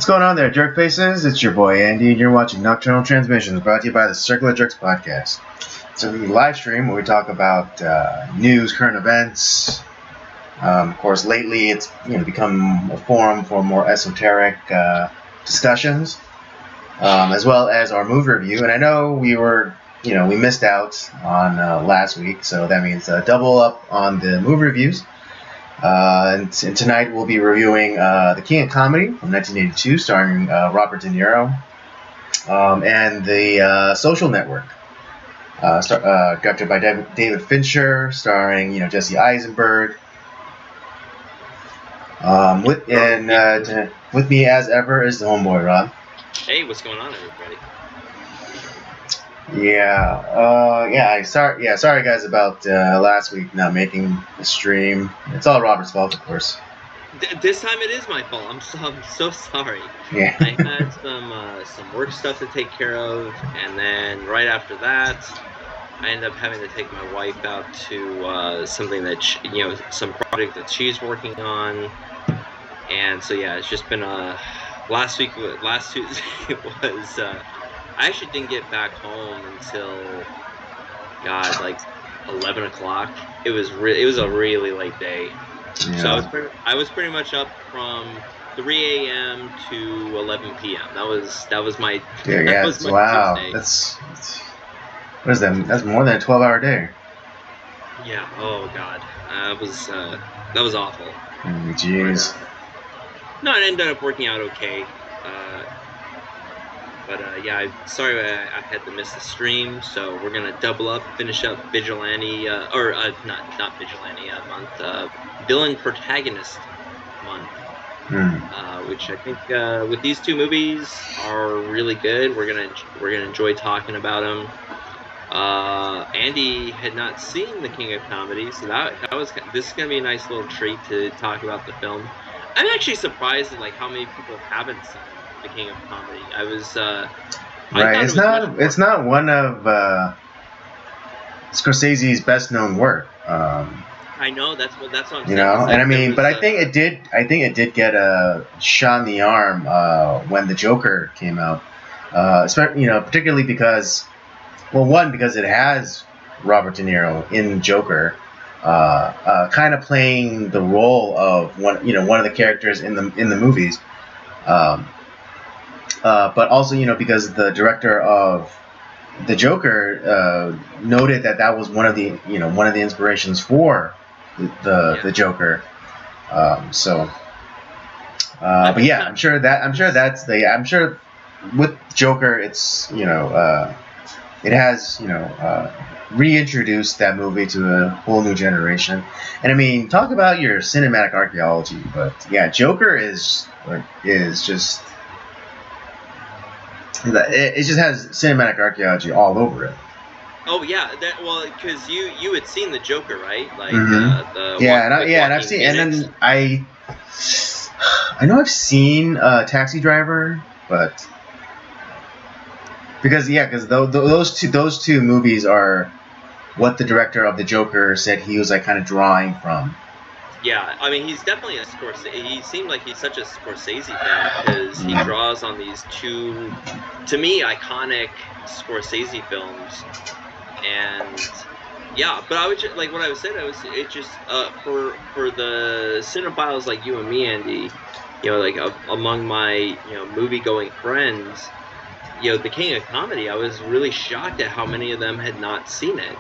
What's going on there, jerk faces? It's your boy Andy, and you're watching Nocturnal Transmissions, brought to you by the Circle of Jerks podcast. It's a live stream where we talk about news, current events. Of course, lately it's become a forum for more esoteric discussions, as well as our movie review. And I know we missed out on last week, so that means double up on the movie reviews. And tonight we'll be reviewing The King of Comedy from 1982, starring Robert De Niro, and The Social Network, directed by David Fincher, starring Jesse Eisenberg. With me as ever is the homeboy Rob. Hey, what's going on, everybody? Sorry guys about last week not making the stream. It's all Robert's fault, of course. This time it is my fault. I'm so sorry. Yeah. I had some work stuff to take care of, and then right after that, I ended up having to take my wife out to something that some project that she's working on, and so yeah, it's just been last Tuesday was. I actually didn't get back home until, like 11 o'clock. It was a really late day. Yeah. So I was pretty much up from 3 a.m. to 11 p.m. That was my wow. Tuesday. That's what is that? That's more than a 12-hour day. Yeah. Oh God. That was awful. Jeez. No, it ended up working out okay. But sorry I had to miss the stream, so we're gonna double up, finish up Vigilante, not Vigilante month, Villain Protagonist month, which I think with these two movies are really good. We're gonna enjoy talking about them. Andy had not seen The King of Comedy, so this is gonna be a nice little treat to talk about the film. I'm actually surprised at how many people haven't seen The King of Comedy. I was right. It's not one of Scorsese's best known work. I know that's what I'm saying. And I mean, but I think it did get a shot in the arm when The Joker came out. Particularly because, because it has Robert De Niro in Joker, kind of playing the role of one of the characters in the movies. But also, because the director of The Joker noted that was one of the inspirations for the Joker. But yeah, I'm sure with Joker, it's it has reintroduced that movie to a whole new generation. And I mean, talk about your cinematic archaeology, but yeah, Joker is just. It just has cinematic archaeology all over it. Oh yeah, because you had seen The Joker, right? I've seen, and then I know I've seen Taxi Driver, but because those two movies are what the director of The Joker said he was kind of drawing from. Yeah, I mean, he's definitely a Scorsese. He seemed like he's such a Scorsese fan because he draws on these two, to me, iconic Scorsese films. And yeah, but I would just, what I was saying, for the cinephiles like you and me, Andy, among my movie-going friends, The King of Comedy, I was really shocked at how many of them had not seen it.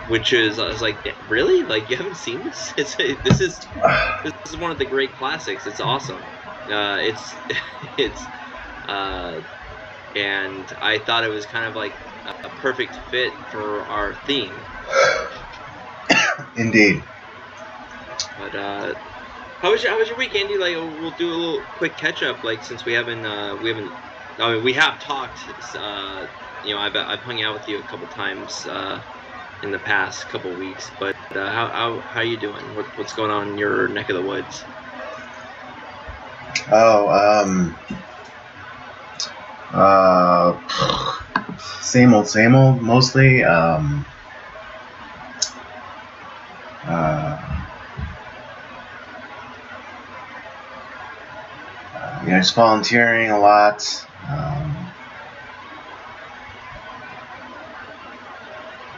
Which is, I was like, really? You haven't seen this? This is one of the great classics. It's awesome. And I thought it was kind of like a perfect fit for our theme. Indeed. But how was your week, Andy? We'll do a little quick catch up. Since we haven't. I mean, we have talked. I've hung out with you a couple times. In the past couple weeks, but how are you doing? What's going on in your neck of the woods? Same old, mostly. just volunteering a lot.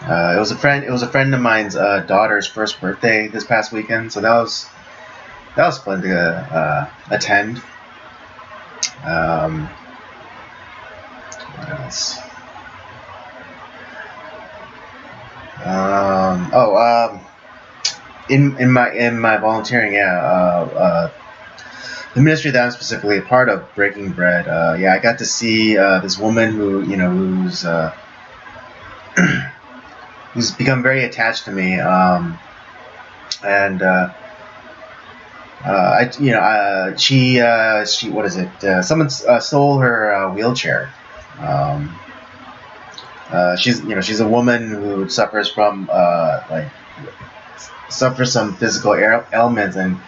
It was a friend of mine's daughter's first birthday this past weekend, so that was fun to attend. What else? In my volunteering, the ministry that I'm specifically a part of, Breaking Bread. I got to see this woman who's who's become very attached to me, she what is it? Someone stole her wheelchair. She's a woman who suffers from some physical ailments, and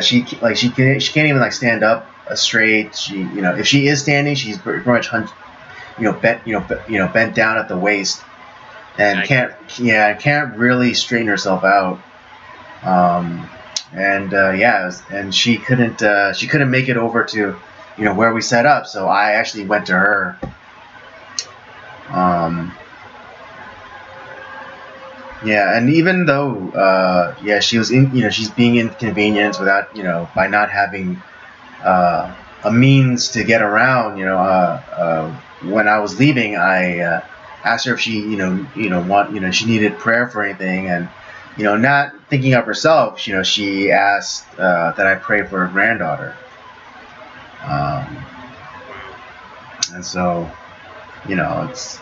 she can't even stand up straight. She if she is standing, she's pretty much bent down at the waist, and can't really straighten herself out. And she couldn't make it over to where we set up, so I actually went to her. And even though she was she's being inconvenienced without by not having a means to get around. When I was leaving, I asked her if she she needed prayer for anything, and not thinking of herself, she asked that I pray for her granddaughter. And so, it's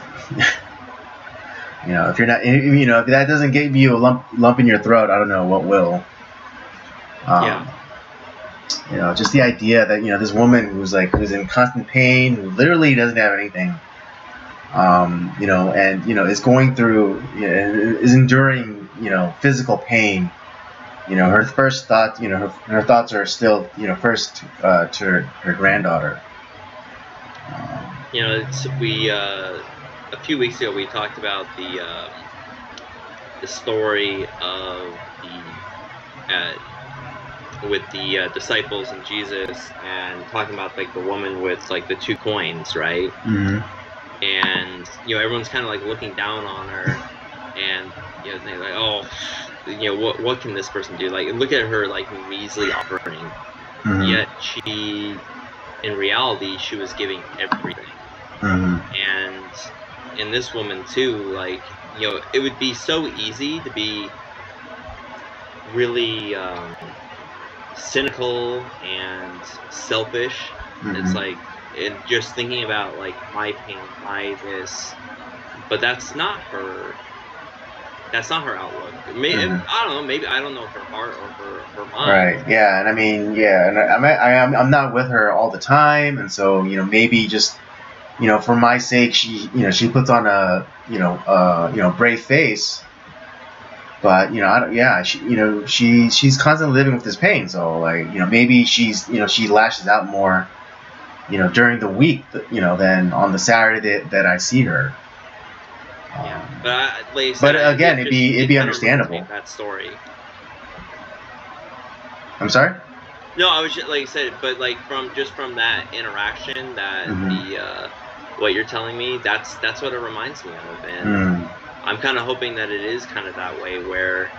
if you're not, if that doesn't give you a lump in your throat, I don't know what will. Just the idea that this woman who's in constant pain, who literally doesn't have anything, is going through, is enduring, physical pain. Her first thought, her thoughts are still, first to her granddaughter. A few weeks ago we talked about the story of with the disciples and Jesus, and talking about the woman with the 2 coins, right? Mm-hmm. And everyone's kind of looking down on her, and they're like, oh, what can this person do? Look at her measly offering. Mm-hmm. Yet she, in reality, she was giving everything. Mm-hmm. And in this woman too, it would be so easy to be really cynical and selfish. Mm-hmm. It's just thinking about my pain, my this, but that's not her outlook. Maybe, mm-hmm. I don't know. Maybe I don't know her heart or her mind. Right. Yeah. And I mean, and I'm not with her all the time, and so maybe just for my sake, she puts on a brave face. But she's constantly living with this pain. So maybe she lashes out more during the week than on the Saturday that I see her. But again, it'd be understandable. That story. I'm sorry? No, I was just like I said, but from that interaction, that mm-hmm. What you're telling me, that's what it reminds me of, and I'm kind of hoping that it is kind of that way, where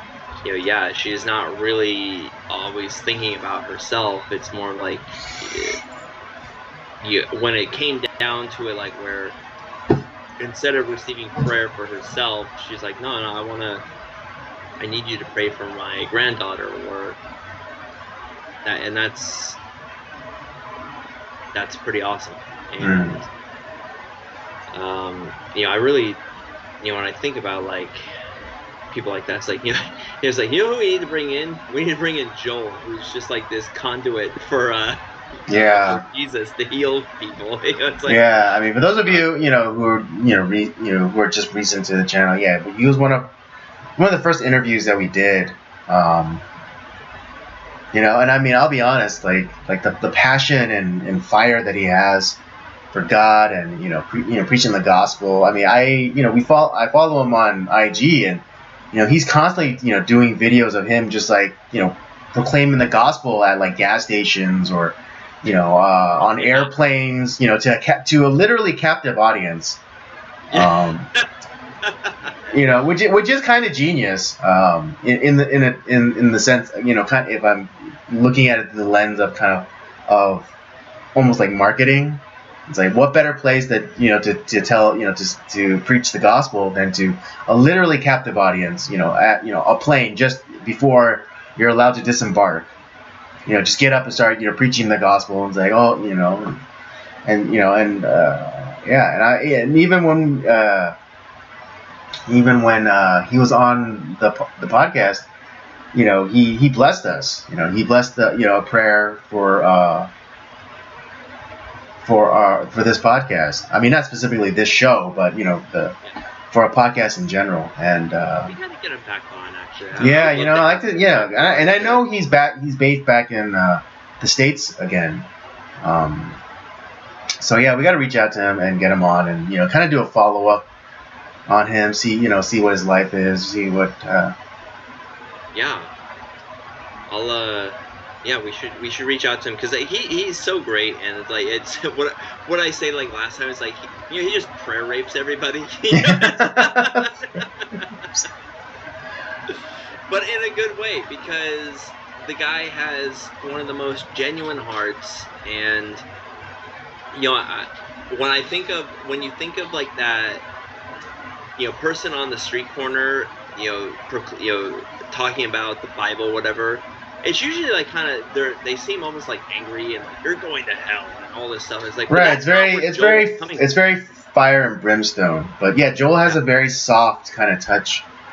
she's not really always thinking about herself. It's more when it came down to it, where instead of receiving prayer for herself, she's like, no, I need you to pray for my granddaughter, or that, and that's pretty awesome. And I really, when I think about people like that, it's it's who we need to bring in? We need to bring in Joel, who's just this conduit for for Jesus to heal people. I mean, for those of you who are who are just recent to the channel, he was one of the first interviews that we did. And I mean, I'll be honest, the passion and fire that he has for God, and preaching the gospel. I mean, I follow him on IG, and he's constantly doing videos of him just proclaiming the gospel at like gas stations or on airplanes, to a literally captive audience. Which is kind of genius. In the sense, kind of, if I'm looking at it through the lens of of almost like marketing. It's like, what better place that to tell to preach the gospel than to a literally captive audience, at a plane just before you're allowed to disembark. Just get up and start preaching the gospel, and it's like, and even when he was on the podcast, he blessed us. He blessed a prayer for this podcast. I mean, not specifically this show, but for a podcast in general. And we gotta get him back on, actually. I like to. Yeah, and I know he's back. He's based back in the States again. So yeah, we got to reach out to him and get him on, and kind of do a follow up on him. See what his life is. See what. Yeah. I'll. Yeah, we should reach out to him because he's so great, and it's like it's what I say like last time is like he just prayer rapes everybody, but in a good way, because the guy has one of the most genuine hearts, and when you think of like that person on the street corner talking about the Bible, whatever. It's usually like kind of they seem almost like angry and like, you're going to hell and all this stuff. It's like right. It's very fire and brimstone. But yeah, Joel has a very soft kind of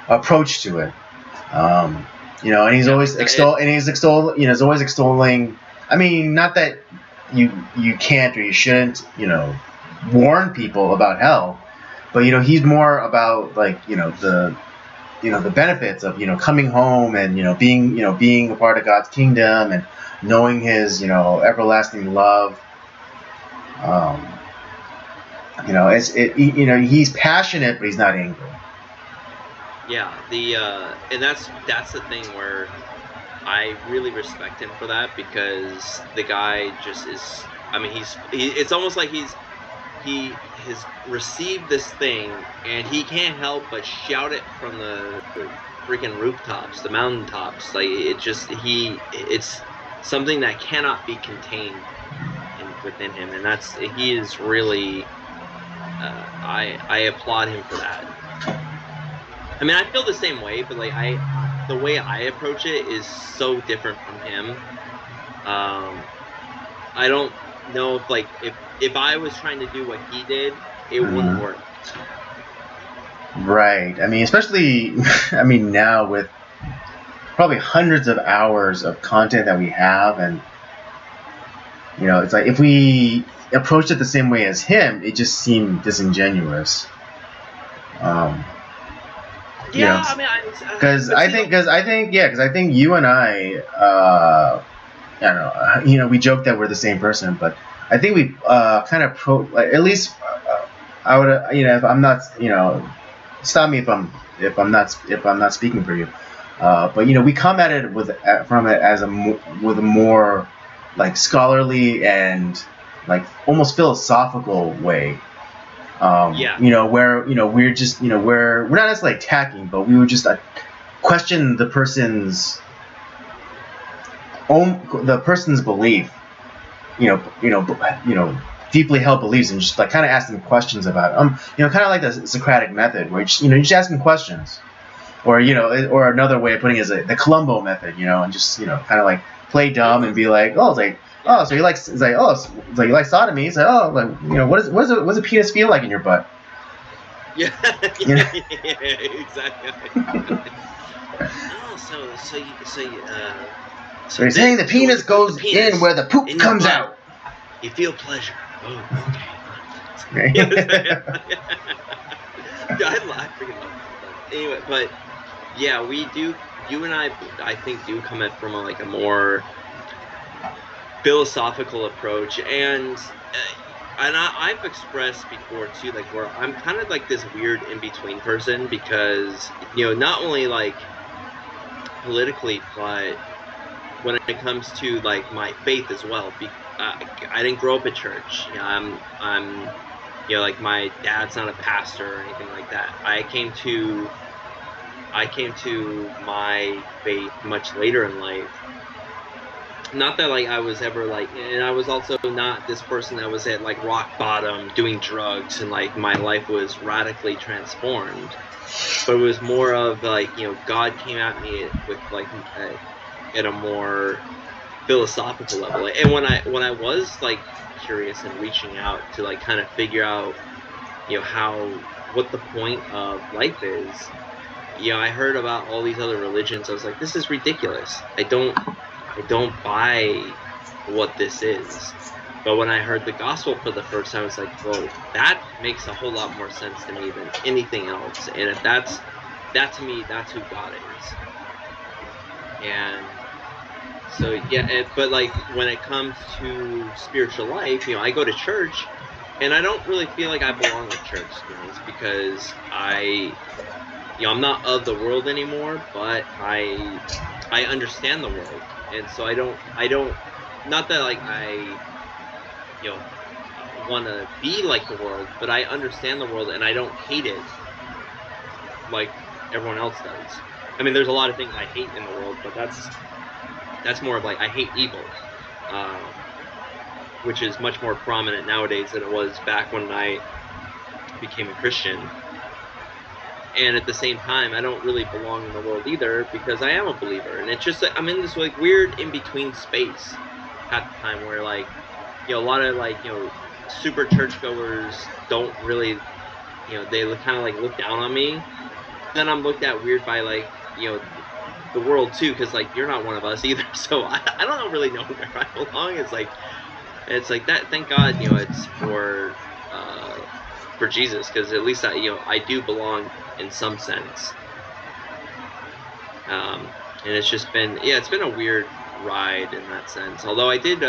approach to it. And he's always extolling. I mean, not that you can't or you shouldn't warn people about hell, but he's more about like the benefits of coming home and being a part of God's kingdom and knowing His everlasting love. He's passionate, but he's not angry. Yeah, and that's the thing where I really respect him for that, because the guy just is. I mean, it's almost like he has received this thing and he can't help but shout it from the freaking rooftops, the mountaintops. Like it's something that cannot be contained within him, and he is really. I applaud him for that. I mean, I feel the same way, but like the way I approach it is so different from him. I don't know if I was trying to do what he did, it wouldn't work. Right. I mean, especially now with probably hundreds of hours of content that we have, and it's like if we approached it the same way as him, it just seemed disingenuous. Because I think you and I don't know, we joke that we're the same person, but I think we kind of at least I would if I'm not stop me if I'm not speaking for you, but we come at it with a more like scholarly and like almost philosophical way. Where we're just we're not necessarily attacking, but we would just question the person's belief, deeply held beliefs, and just like kind of ask them questions about it. Kind of like the Socratic method, where you just ask them questions, or or another way of putting it is the Columbo method, and just kind of like play dumb and be like, so you like you like sodomy? It's like, what does a penis feel like in your butt? Yeah, exactly. So you're saying the penis goes in where the poop comes out. You feel pleasure. Oh, okay. I freaking love that. Anyway, but yeah, we do. You and I think, do come at from a more philosophical approach, and I've expressed before too, like where I'm kind of like this weird in between person, because not only like politically, but when it comes to like my faith as well. I didn't grow up at church. You know, I'm like my dad's not a pastor or anything like that. I came to my faith much later in life. Not that like I was ever like, and I was also not this person that was at like rock bottom doing drugs and like my life was radically transformed. But it was more of like, you know, God came at me with like at a more philosophical level. And when I was like curious and reaching out to like kind of figure out, you know, what the point of life is, you know, I heard about all these other religions. I was like, this is ridiculous. I don't buy what this is. But when I heard the gospel for the first time, I was like, whoa, that makes a whole lot more sense to me than anything else. And if that to me, that's who God is. And so, yeah, but like when it comes to spiritual life, you know, I go to church and I don't really feel like I belong at church, to be honest, because I'm not of the world anymore, but I understand the world. And so I don't, not that like I, you know, want to be like the world, but I understand the world and I don't hate it like everyone else does. I mean, there's a lot of things I hate in the world, but that's more of like, I hate evil, which is much more prominent nowadays than it was back when I became a Christian. And at the same time, I don't really belong in the world either because I am a believer. And it's just like I'm in this like weird in-between space at the time where like, you know, a lot of like, you know, super churchgoers don't really, you know, they kind of like look down on me. Then I'm looked at weird by like, you know, the world too, because like you're not one of us either. So I don't really know where I belong. It's like that. Thank God, you know, it's for Jesus, because at least I do belong in some sense. And it's just been, it's been a weird ride in that sense. Although I did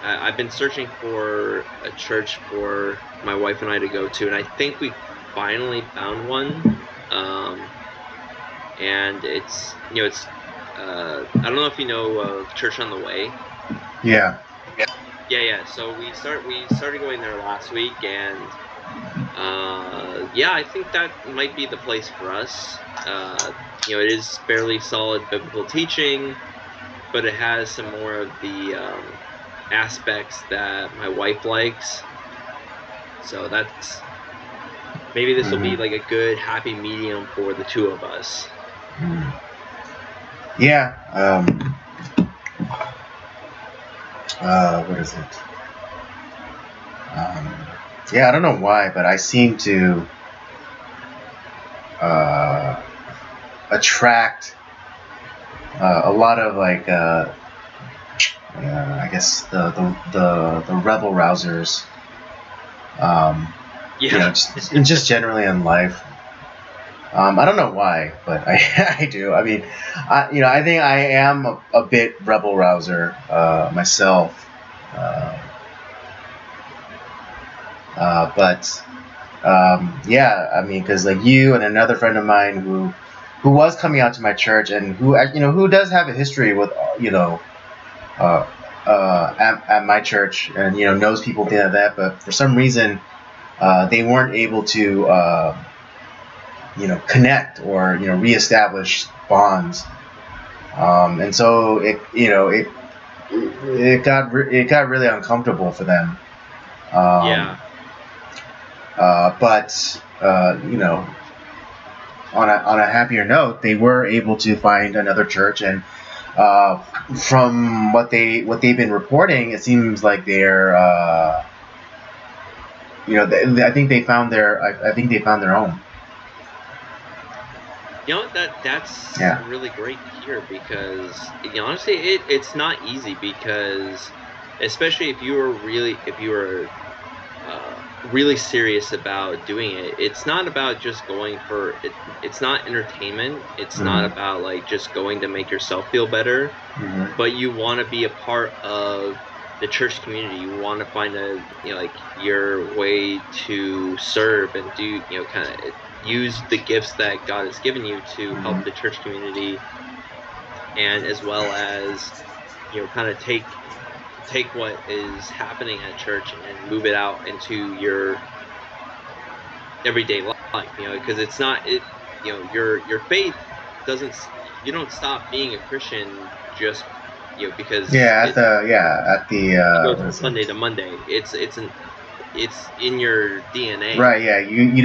I've been searching for a church for my wife and I to go to, and I think we finally found one. And it's, you know, it's I don't know if you know Church on the Way. Yeah. Yeah. So we started going there last week, and I think that might be the place for us. You know, it is fairly solid biblical teaching, but it has some more of the aspects that my wife likes. So that's maybe this will be like a good happy medium for the two of us. Yeah. What is it? I don't know why, but I seem to attract a lot of like I guess the rebel rousers. You know, just generally in life. I don't know why, but I do. I mean, I think I am a bit rebel rouser myself. I mean, because like you and another friend of mine who was coming out to my church and who does have a history with at my church and knows people like that, but for some reason they weren't able to connect or reestablish bonds, and so it got really uncomfortable for them. But on a happier note, they were able to find another church, and from what they've been reporting, it seems like they're I think they found their own. That's really great to hear, because honestly it's not easy, because especially if you were really serious about doing it, it's not about just going for it. It's not entertainment. It's not about like just going to make yourself feel better, but you want to be a part of the church community. You want to find your way to serve and do kind of use the gifts that God has given you to help the church community and as well as, kind of take what is happening at church and move it out into your everyday life, because it's not your faith doesn't, you don't stop being a Christian just because at the you go from Sunday to Monday. It's in your DNA. Right. Yeah. You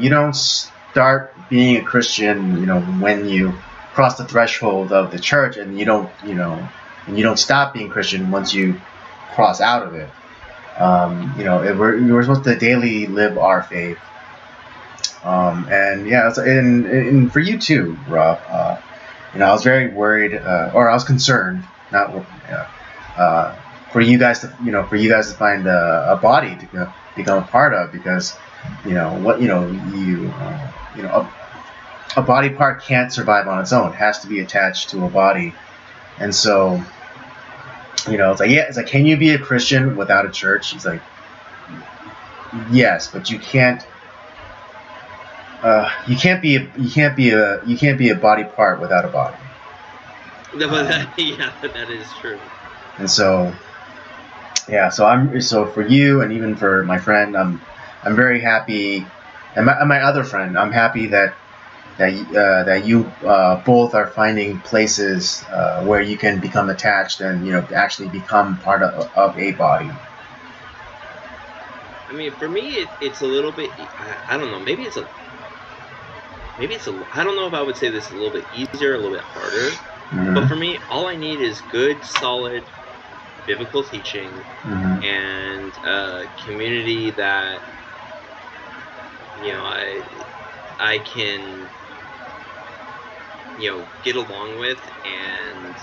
don't start being a Christian when you cross the threshold of the church, and you don't stop being Christian once you cross out of it. We're supposed to daily live our faith. And for you too, Rob. I was very worried, or I was concerned, for you guys to find a body to become a part of, because a body part can't survive on its own. It has to be attached to a body, and so it's like, can you be a Christian without a church? He's like, yes, but you can't. You can't be a body part without a body. No, that is true. And so, so for you, and even for my friend, I'm very happy, and my other friend, I'm happy that you both are finding places where you can become attached and actually become part of a body. I mean, for me, it's a little bit. I don't know. Maybe it's I don't know if I would say this is a little bit easier, a little bit harder. Mm-hmm. But for me, all I need is good, solid biblical teaching, mm-hmm. and a community that I can get along with, and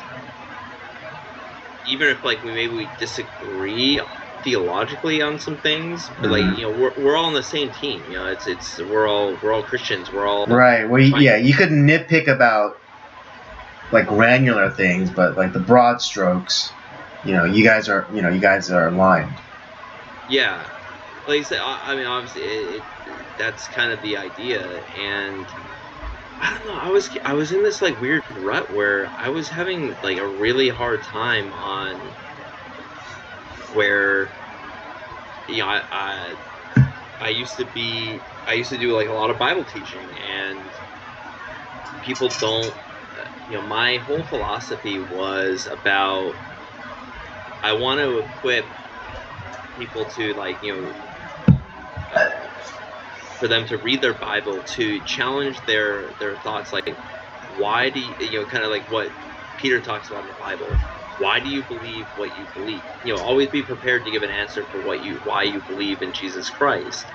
even if we disagree theologically on some things, but we're all on the same team. It's we're all Christians. We're all right. Well, you could nitpick about granular things, but the broad strokes, you guys are aligned. Yeah, like I said, I mean, obviously, that's kind of the idea, and I don't know. I was in this weird rut where I was having a really hard time on where I used to do a lot of Bible teaching, and people don't my whole philosophy was about, I want to equip people to for them to read their Bible, to challenge their thoughts, why do you kind of what Peter talks about in the Bible. Why do you believe what you believe? Always be prepared to give an answer for why you believe in Jesus Christ.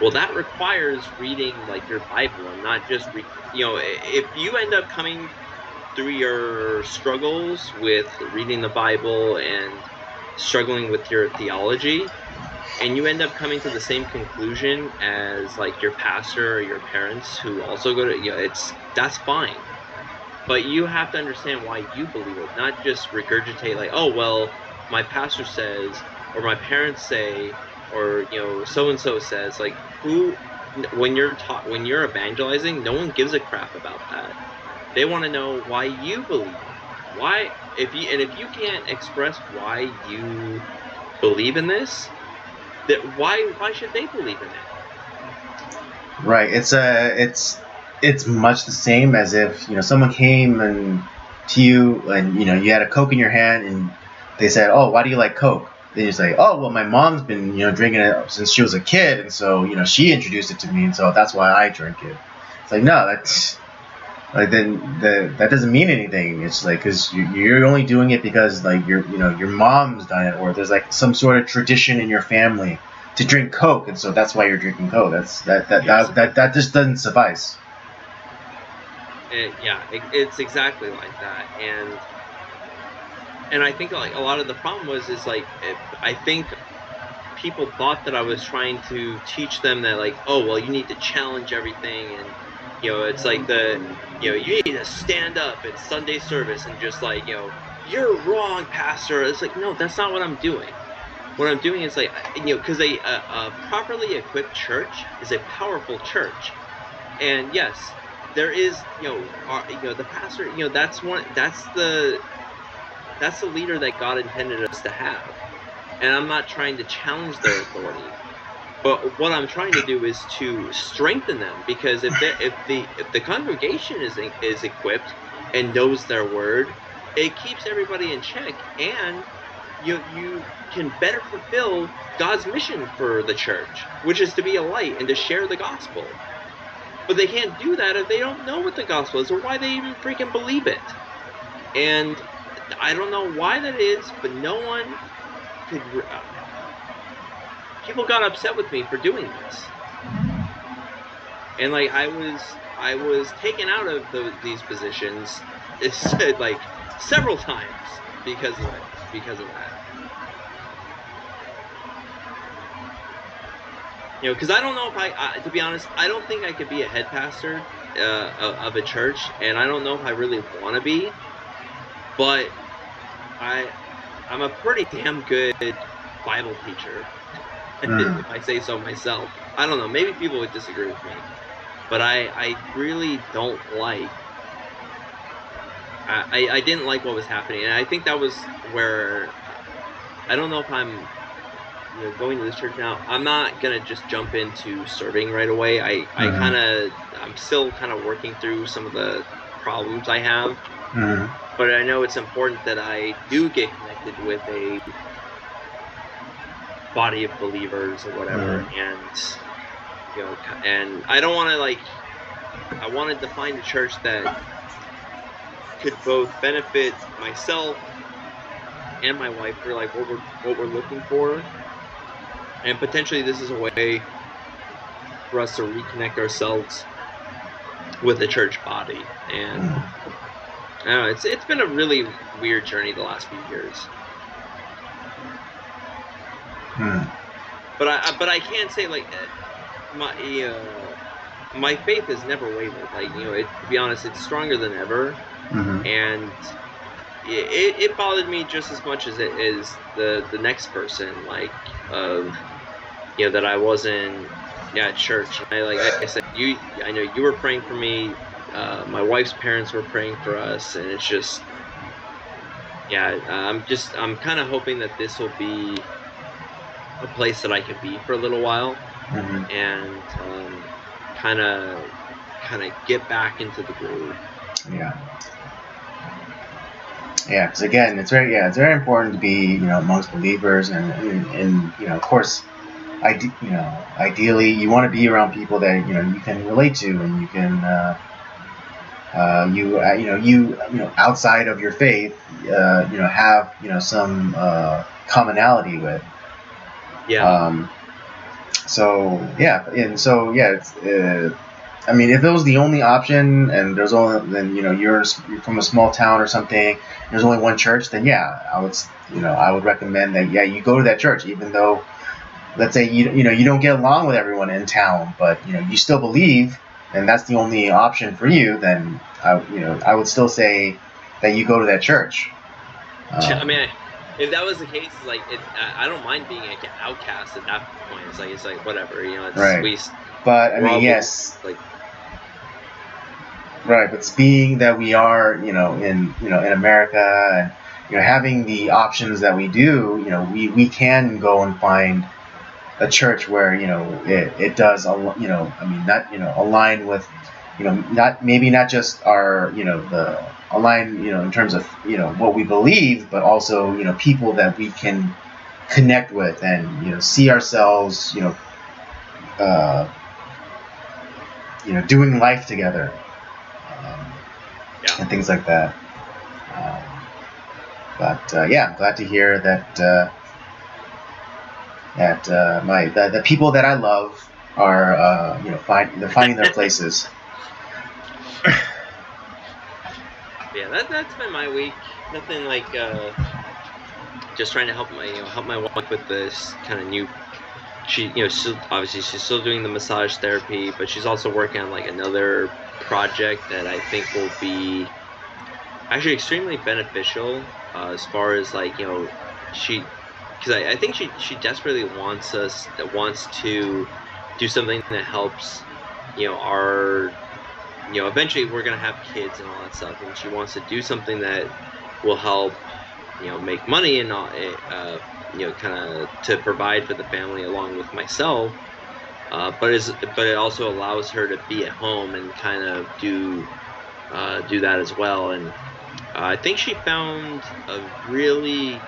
Well, that requires reading your Bible, and not just if you end up coming through your struggles with reading the Bible and struggling with your theology, and you end up coming to the same conclusion as your pastor or your parents who also go to that's fine. But you have to understand why you believe it, not just regurgitate oh, well, my pastor says, or my parents say, or so and so says. When you're evangelizing, no one gives a crap about that. They want to know why you believe. Why, if you can't express why you believe in this, why should they believe in it? Right. It's much the same as if someone came to you and you had a Coke in your hand, and they said, "Oh, why do you like Coke?" Then you say, "Oh, well, my mom's been drinking it since she was a kid, and so she introduced it to me, and so that's why I drink it." It's no, that's that doesn't mean anything. It's because you're only doing it because your mom's done it, or there's some sort of tradition in your family to drink Coke, and so that's why you're drinking Coke. That just doesn't suffice. It's exactly like that, and I think a lot of the problem was I think people thought that I was trying to teach them that oh, well, you need to challenge everything, and it's you need to stand up at Sunday service and just you're wrong, pastor. It's no, that's not what I'm doing. What I'm doing is because a properly equipped church is a powerful church, and yes, there is, the pastor, that's the leader that God intended us to have. And I'm not trying to challenge their authority, but what I'm trying to do is to strengthen them, because if the congregation is equipped and knows their word, it keeps everybody in check, and you can better fulfill God's mission for the church, which is to be a light and to share the gospel. But they can't do that if they don't know what the gospel is or why they even freaking believe it. And I don't know why that is, but no one could. People got upset with me for doing this, and like I was taken out of these positions, like several times because of that. Because I don't know if I, to be honest, I don't think I could be a head pastor of a church, and I don't know if I really want to be, but I'm a pretty damn good Bible teacher, if I say so myself. I don't know, maybe people would disagree with me, but I really don't like, I didn't like what was happening, and I think that was where, I don't know if I'm going to this church now, I'm not gonna just jump into serving right away. I'm still kind of working through some of the problems I have, but I know it's important that I do get connected with a body of believers or whatever, and and I don't want to I wanted to find a church that could both benefit myself and my wife for what we're looking for. And potentially this is a way for us to reconnect ourselves with the church body. And I don't know, it's been a really weird journey the last few years. But I can't say my faith has never wavered. To be honest, it's stronger than ever. And it bothered me just as much as it is the next person, that I wasn't at church. And I said, I know you were praying for me, my wife's parents were praying for us, and it's just, I'm kind of hoping that this will be a place that I can be for a little while, and kind of get back into the groove. Yeah, because again, it's very important to be, amongst believers, and of course, ideally, you want to be around people that you can relate to, and you can, outside of your faith, have some commonality with. It's. I mean, if it was the only option, and there's only, then you're from a small town or something, there's only one church, then I would recommend that you go to that church, even though, let's say you don't get along with everyone in town, but you still believe, and that's the only option for you. Then I would still say that you go to that church. I mean, if that was the case, I don't mind being an outcast at that point. It's like whatever, it's right. But I mean, yes. Right, but being that we are, in America, and having the options that we do, we can go and find a church where it does, align with, not just our, the align, in terms of what we believe, but also people that we can connect with and see ourselves, doing life together. And things like that. I'm glad to hear that the people that I love are they're finding their places. That's been my week. Nothing just trying to help my wife with this kind of new. She obviously she's still doing the massage therapy, but she's also working on another project that I think will be actually extremely beneficial, as far as she, because I think she desperately wants to do something that helps our eventually we're gonna have kids and all that stuff, and she wants to do something that will help, make money and not, kind of to provide for the family along with myself. But it also allows her to be at home and kind of do that as well. And I think she found a really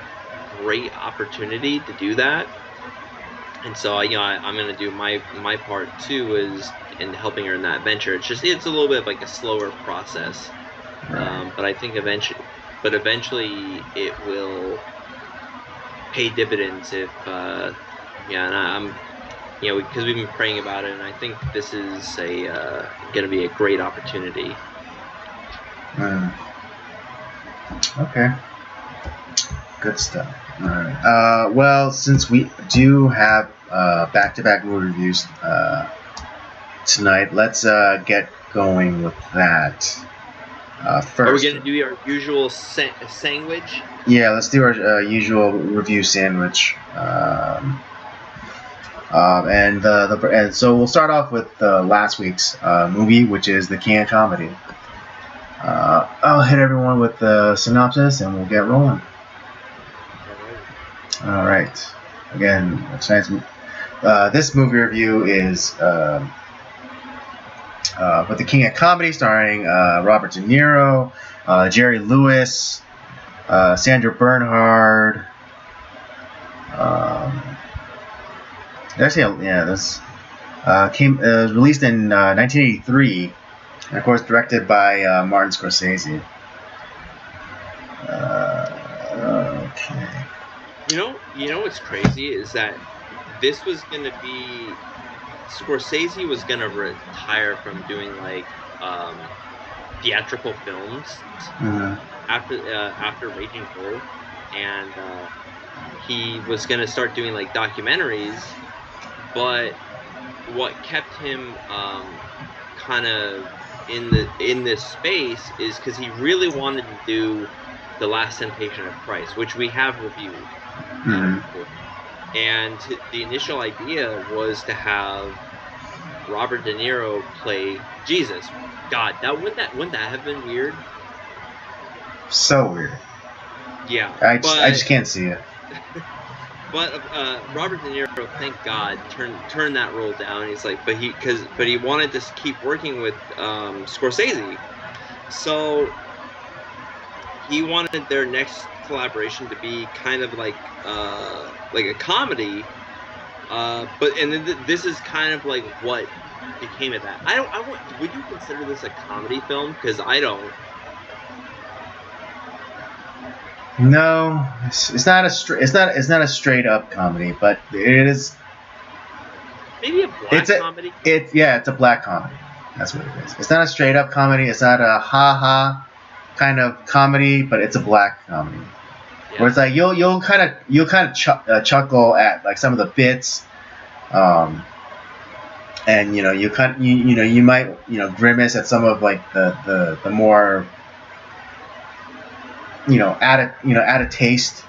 great opportunity to do that. And so, I'm going to do my part too, is in helping her in that venture. It's a little bit of like a slower process, Right. but I think eventually it will pay dividends if, and I'm, because we've been praying about it, and I think this is going to be a great opportunity. Okay. Good stuff. All right. Well, since we do have back-to-back movie reviews tonight, let's get going with that. First, are we going to do our usual sandwich? Yeah, let's do our usual review sandwich. And so we'll start off with last week's movie, which is The King of Comedy. I'll hit everyone with the synopsis, and we'll get rolling. All right. Again, this movie review is with The King of Comedy, starring Robert De Niro, Jerry Lewis, Sandra Bernhard. This was released in 1983, and of course directed by Martin Scorsese. Okay. You know what's crazy is that this was going to be, Scorsese was going to retire from doing like theatrical films after Raging Bull, and he was going to start doing like documentaries. But what kept him kind of in this space is because he really wanted to do The Last Temptation of Christ, which we have reviewed. And the initial idea was to have Robert De Niro play Jesus. God, wouldn't that have been weird? So weird. Yeah. I just can't see it. But Robert De Niro, thank God, turned that role down. He's like, but he wanted to keep working with Scorsese, so he wanted their next collaboration to be kind of like a comedy. This is kind of like what became of that. Would you consider this a comedy film? Because I don't. No, it's not a straight up comedy, but it is. Maybe a black comedy. It's a black comedy. That's what it is. It's not a straight up comedy. It's not a ha ha kind of comedy, but it's a black comedy. Yeah. Where it's like you'll kind of chuckle at like some of the bits, and you might grimace at some of like the more add a taste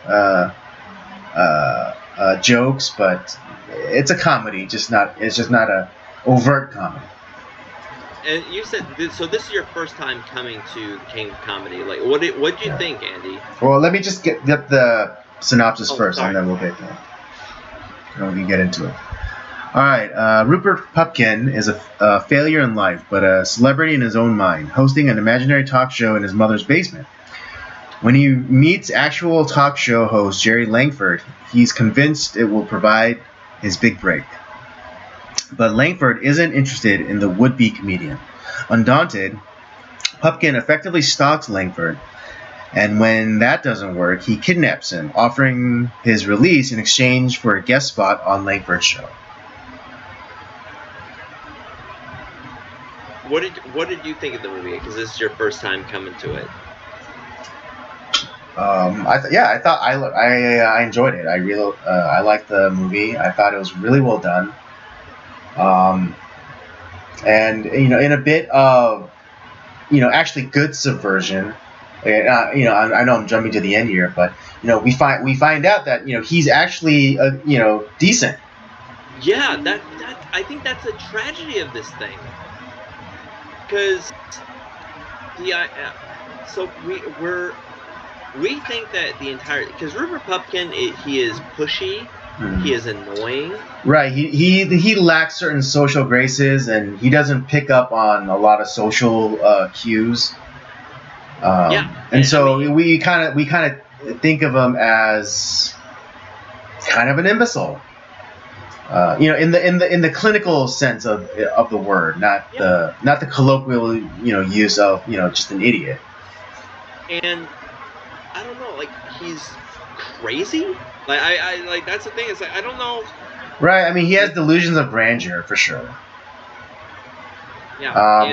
jokes, but it's a comedy, it's just not a overt comedy. And you said so. This is your first time coming to King of Comedy. Like, what did you think, Andy? Well, let me just get the synopsis first, sorry. And then we can get into it. All right. Rupert Pupkin is a failure in life, but a celebrity in his own mind, hosting an imaginary talk show in his mother's basement. When he meets actual talk show host Jerry Langford, he's convinced it will provide his big break. But Langford isn't interested in the would-be comedian. Undaunted, Pupkin effectively stalks Langford, and when that doesn't work, he kidnaps him, offering his release in exchange for a guest spot on Langford's show. What did you think of the movie? Because this is your first time coming to it. I enjoyed it. I liked the movie. I thought it was really well done. And in a bit of actually good subversion. I know I'm jumping to the end here, but we find out that he's actually decent. Yeah, that I think that's a tragedy of this thing. because so we think that the entire, because Rupert Pupkin, he is pushy, he is annoying. Right. He lacks certain social graces, and he doesn't pick up on a lot of social cues. And so we kind of think of him as kind of an imbecile. In the clinical sense of the word, not the colloquial use of just an idiot. And I don't know, like, he's crazy. Like I like, that's the thing. It's like, I don't know. Right. I mean, he has delusions of grandeur for sure. Yeah. I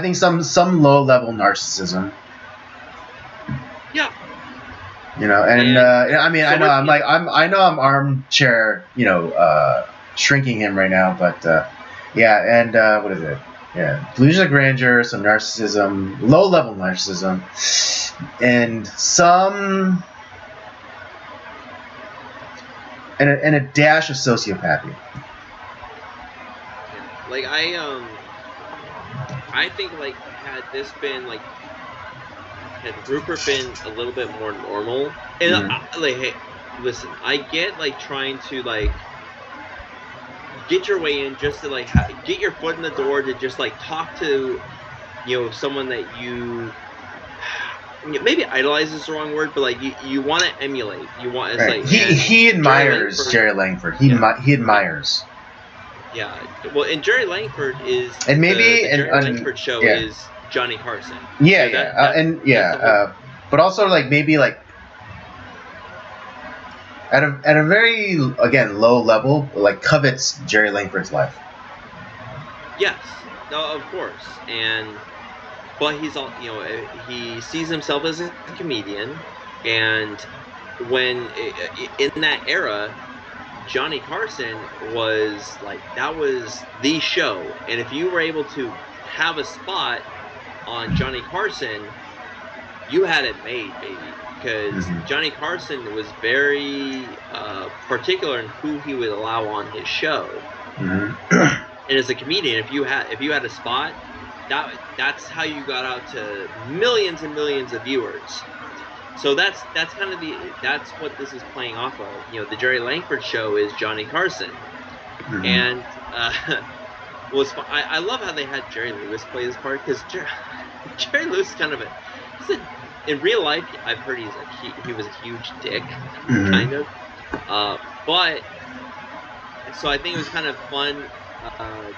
think some low level narcissism. Yeah. I mean, so I know I'm armchair, shrinking him right now, but what is it? Yeah, delusion of grandeur, some narcissism, low level narcissism, and and a dash of sociopathy. Like I think, like, had Rupert been a little bit more normal, and hey, listen, I get, like, trying to, like, get your way in, just to, like, get your foot in the door, to just, like, talk to someone that you maybe idolize is the wrong word, but, like, you want to emulate. You want, it's right. Like, he admires Jerry Langford. He admires. Yeah, well, and Jerry Langford is, and maybe the Jerry Langford show is Johnny Carson. But also, like, maybe, like, at a very, again, low level, like, covets Jerry Langford's life. Yes, no, of course, but he's all, he sees himself as a comedian, and when in that era, Johnny Carson was, like, that was the show, and if you were able to have a spot on Johnny Carson, you had it made, baby, because Johnny Carson was very particular in who he would allow on his show. And as a comedian, if you had a spot, that's how you got out to millions and millions of viewers. So that's kind of that's what this is playing off of. The Jerry Langford show is Johnny Carson, and was fun. I love how they had Jerry Lewis play this part, because Jerry Lewis is kind of in real life, I've heard he was a huge dick, kind of. But so I think it was kind of fun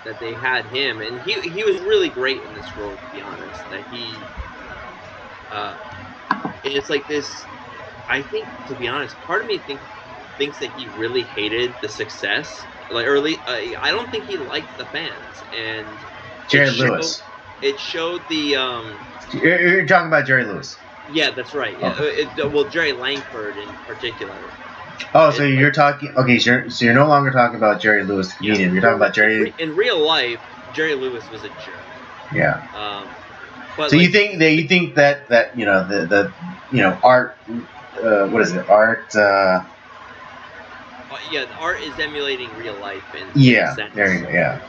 that they had him, and he was really great in this role, to be honest. That it's like this. I think, to be honest, part of me thinks that he really hated the success. Like, early, I don't think he liked the fans, and Jerry Lewis. It showed the. You're talking about Jerry Lewis. Yeah, that's right. Yeah. Well, Jerry Langford in particular. Oh, so you're talking. Okay, so you're no longer talking about Jerry Lewis, the comedian. Yeah. You're talking about Jerry. In real life, Jerry Lewis was a jerk. Yeah. But so, like, you think that the art. What is it? Art. Art is emulating real life in sense. There you go. Yeah.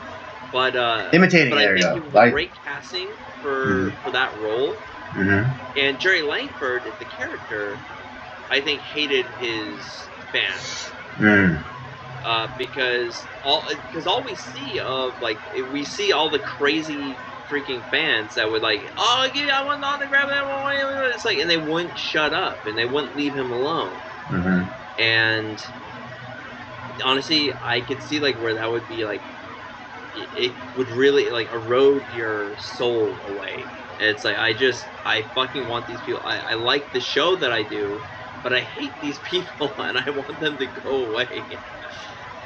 But imitating. But there I you think go. it was great casting for that role. And Jerry Langford, the character, I think hated his fans. Because all we see of, like, we see all the crazy freaking fans that would, like, oh, I want an autograph, it's like, and they wouldn't shut up, and they wouldn't leave him alone. And honestly, I could see, like, where that would be, like, it would really, like, erode your soul away. And it's like, I fucking want these people. I like the show that I do, but I hate these people, and I want them to go away.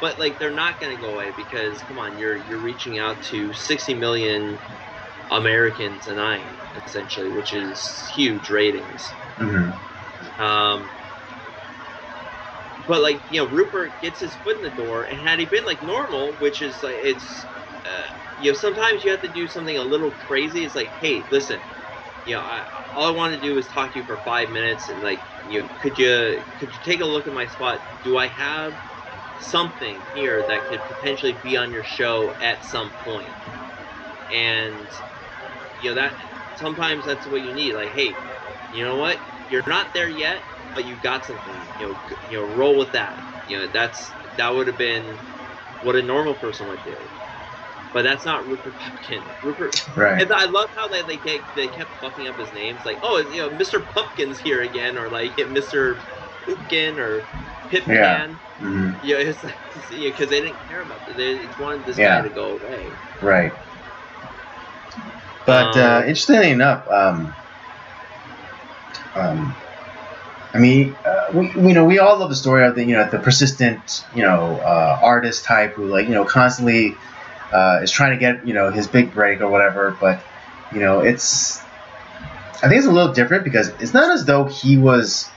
But, like, they're not going to go away, because, come on, you're reaching out to 60 million Americans a night, essentially, which is huge ratings. But, like, Rupert gets his foot in the door, and had he been, like, normal, which is, like, it's, sometimes you have to do something a little crazy. It's like, hey, listen, all I want to do is talk to you for 5 minutes, and, like, could you take a look at my spot? Do I have something here that could potentially be on your show at some point? And that sometimes that's what you need. Like, hey, you know what? You're not there yet, but you got something. Roll with that. That would have been what a normal person would do. But that's not Rupert Pupkin. Right. And I love how they kept fucking up his names. Like, oh, Mr. Pumpkin's here again, or like Mr. Pumpkin or Pipman. Yeah. Mm-hmm. It's like, because they didn't care about it. They just wanted this guy to go away. Right. But interestingly enough, I mean, we all love the story of the persistent, artist type who constantly is trying to get his big break or whatever. But I think it's a little different because it's not as though he was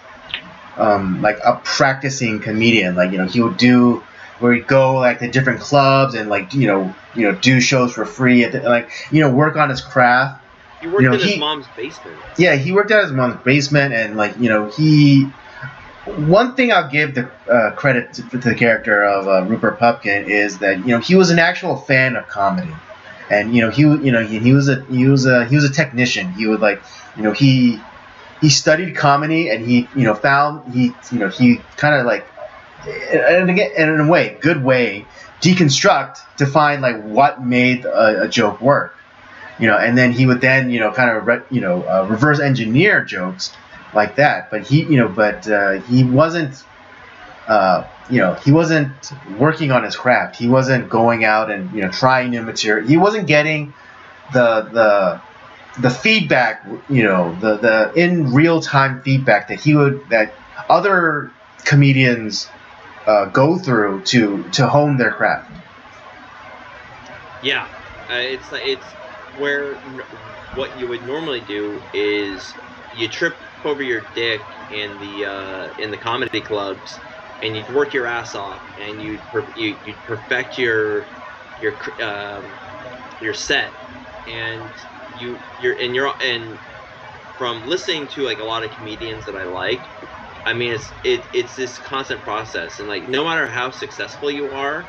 like a practicing comedian. Like he would do where he'd go like to different clubs and do shows for free and work on his craft. He worked in his mom's basement. Yeah, he worked at his mom's basement, and one thing I'll give the credit to the character of Rupert Pupkin is that he was an actual fan of comedy, and he was a technician. He would he studied comedy, and he found he kind of and again in a way good way deconstruct to find what made a joke work. And then he would then, reverse engineer jokes like that. But he wasn't, he wasn't working on his craft. He wasn't going out and, trying new material. He wasn't getting the feedback, the in real time feedback that other comedians go through to hone their craft. Yeah, it's where what you would normally do is you trip over your dick in the comedy clubs, and you'd work your ass off, and you'd perfect your set, and and from listening to a lot of comedians that I like, I mean it's this constant process, and no matter how successful you are,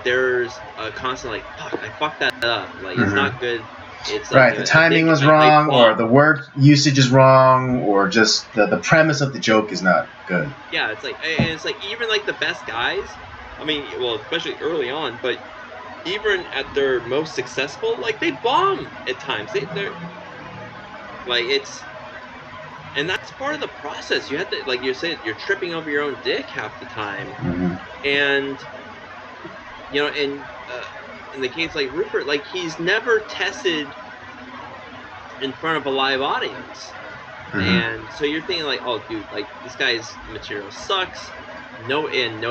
there's a constant fuck, I fucked that up. It's not good. It's right. The timing was wrong, or the word usage is wrong, or just the premise of the joke is not good. Yeah, it's even the best guys. I mean, well, especially early on, but even at their most successful, they bomb at times. They're and that's part of the process. You have to, like you said, you're tripping over your own dick half the time, and. In the case like Rupert, he's never tested in front of a live audience, and so you're thinking oh, dude, this guy's material sucks. And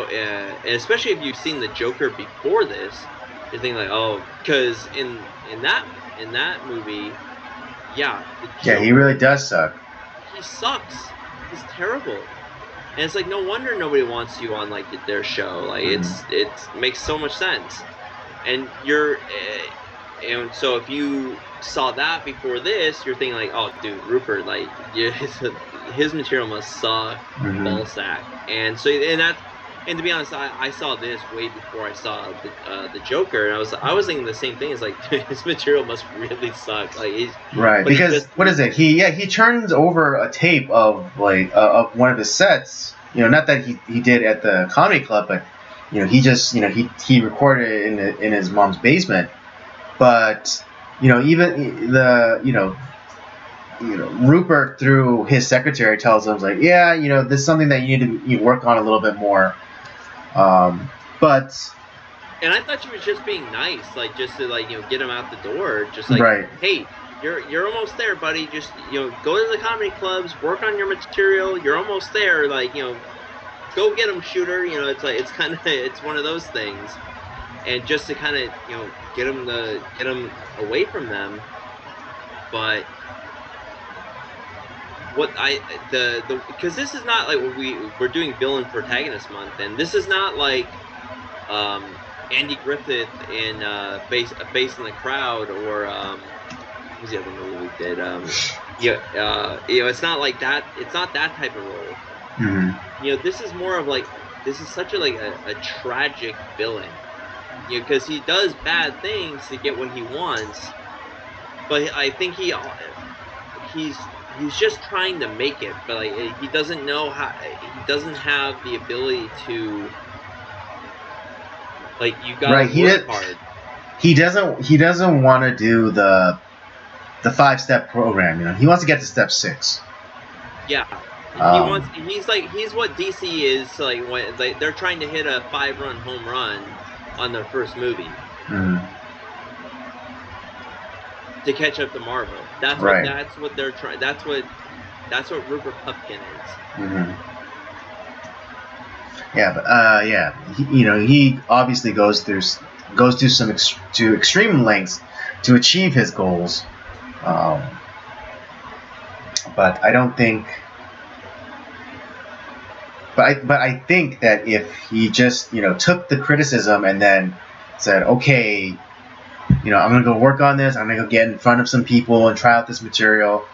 especially if you've seen the Joker before this, you're thinking oh, because in that movie, yeah, he really does suck. He sucks. He's terrible. And it's no wonder nobody wants you on their show. It makes so much sense. And and so if you saw that before this, you're thinking oh, dude, Rupert, his material must suck, ball sack. And so and to be honest, I saw this way before I saw the Joker, and I was thinking the same thing. It's dude, his material must really suck. He's right, because what is it? He turns over a tape of of one of his sets. Not that he did at the comedy club, but he just he recorded it in his mom's basement. But even the Rupert through his secretary tells him this is something that you need to work on a little bit more. But and I thought she was just being nice, just to get him out the door, just right. Hey, you're almost there, buddy. Just go to the comedy clubs, work on your material. You're almost there. Go get him, shooter. It's one of those things, and just to kind of get him away from them. But what because this is not we're doing villain protagonist month, and this is not Andy Griffith in Bass in the Crowd, or what was the other movie we did? It's not like that. It's not that type of role. This is more of this is such a tragic villain. Because he does bad things to get what he wants, but I think he's just trying to make it, but like he doesn't know how. He doesn't have the ability to. Like you gotta work hard. He doesn't want to do the 5-step program. You know, he wants to get to step 6. Yeah. He's what DC is. So like when they're trying to hit a 5-run home run on their first movie. Mm-hmm. To catch up to Marvel. That's what they're trying. That's what Rupert Pupkin is. Mm-hmm. Yeah, but he obviously goes to some extreme lengths to achieve his goals. But I don't think. But I think that if he just took the criticism and then said, okay, I'm gonna go work on this. I'm gonna go get in front of some people and try out this material.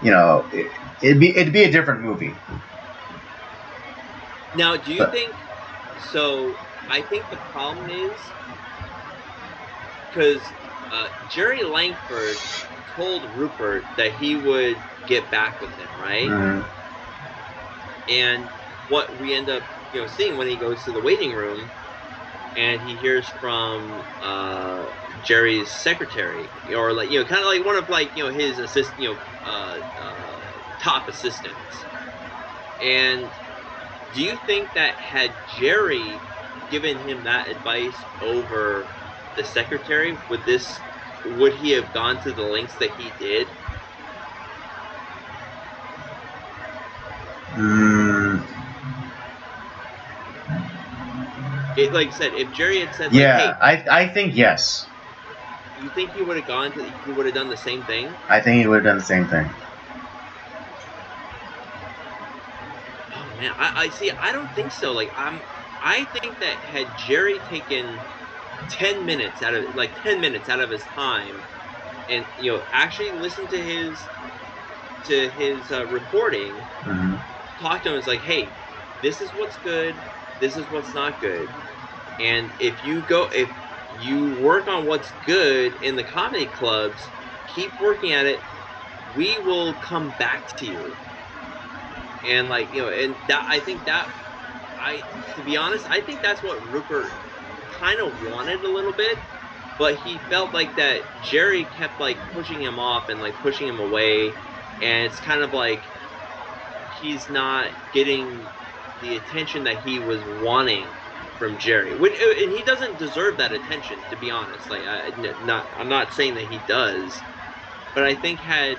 It'd be a different movie. Now, do you think? So, I think the problem is because Jerry Langford told Rupert that he would get back with him, right? Mm-hmm. And what we end up, seeing when he goes to the waiting room, and he hears from Jerry's secretary, or like kind of like one of his top assistants. And do you think that had Jerry given him that advice over the secretary, would he have gone to the lengths that he did? Like I said, if Jerry had said, hey, I think yes. You think he would have he would have done the same thing? I think he would have done the same thing. Oh man, I see. I don't think so. I think that had Jerry taken 10 minutes out of his time, and actually listen to his recording, mm-hmm. talk to him, it's like, hey, this is what's good, this is what's not good, and if you work on what's good in the comedy clubs, keep working at it, we will come back to you. And and that, I think that, to be honest, I think that's what Rupert kind of wanted a little bit, but he felt like that Jerry kept pushing him off and pushing him away, and it's kind of like he's not getting the attention that he was wanting from Jerry, and he doesn't deserve that attention, to be honest. I'm not saying that he does, but I think had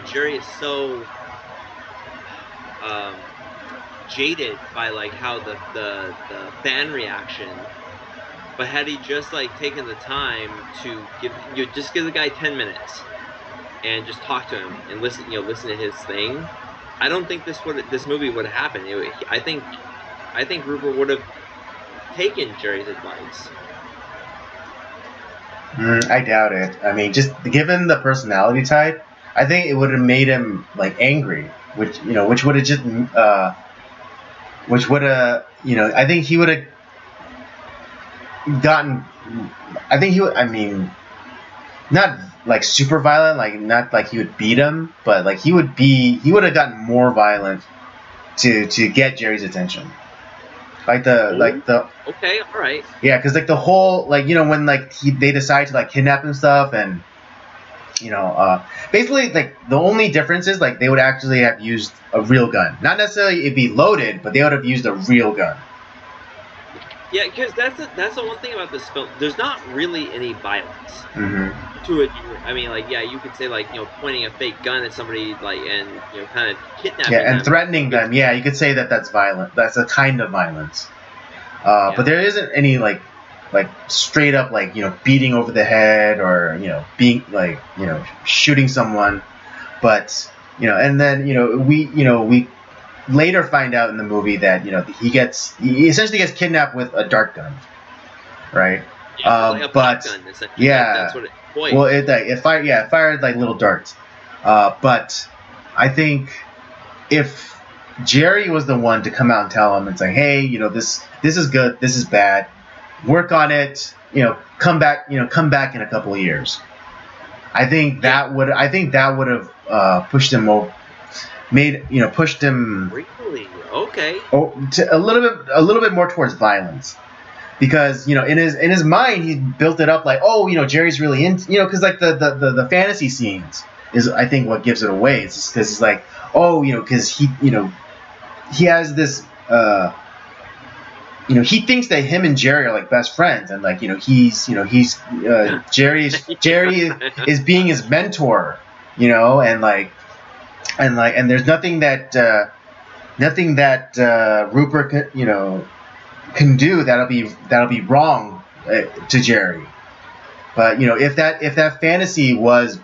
Jerry is so jaded by how the fan reaction, but had he just taken the time to give the guy 10 minutes and just talk to him and listen to his thing, I don't think this movie would have happened. I think Rupert would have taken Jerry's advice. I doubt it. I mean, just given the personality type, I think it would have made him angry, which would have just I think he would have gotten. I think he would. I mean, not super violent, not he would beat him, but he would have gotten more violent to get Jerry's attention. Okay, all right. Yeah, because the whole when they decide to kidnap and stuff, and basically the only difference is they would actually have used a real gun, not necessarily it'd be loaded, but they would have used a real gun. Yeah, because that's the one thing about this film. There's not really any violence to it. I mean, you could say pointing a fake gun at somebody and kind of kidnapping. Yeah, and threatening them. Yeah, you could say that's violent. That's a kind of violence. But there isn't any straight up beating over the head or being shooting someone. But and then we later find out in the movie that he essentially gets kidnapped with a dart gun, right? Yeah, but gun, yeah, that's what it. Boy. Well, it fired little darts. But I think if Jerry was the one to come out and tell him and say, hey, this is good, this is bad, work on it, come back in a couple of years. I think that would have pushed him over, pushed him Really? Okay. to a little bit more towards violence. Because in his mind he built it up like, Jerry's really in, because like the fantasy scenes is, I think, what gives it away. It's just because he's like, because he has this he thinks that him and Jerry are like best friends, and like Jerry is being his mentor, and there's nothing that Rupert can do that'll be wrong to Jerry. But if that fantasy was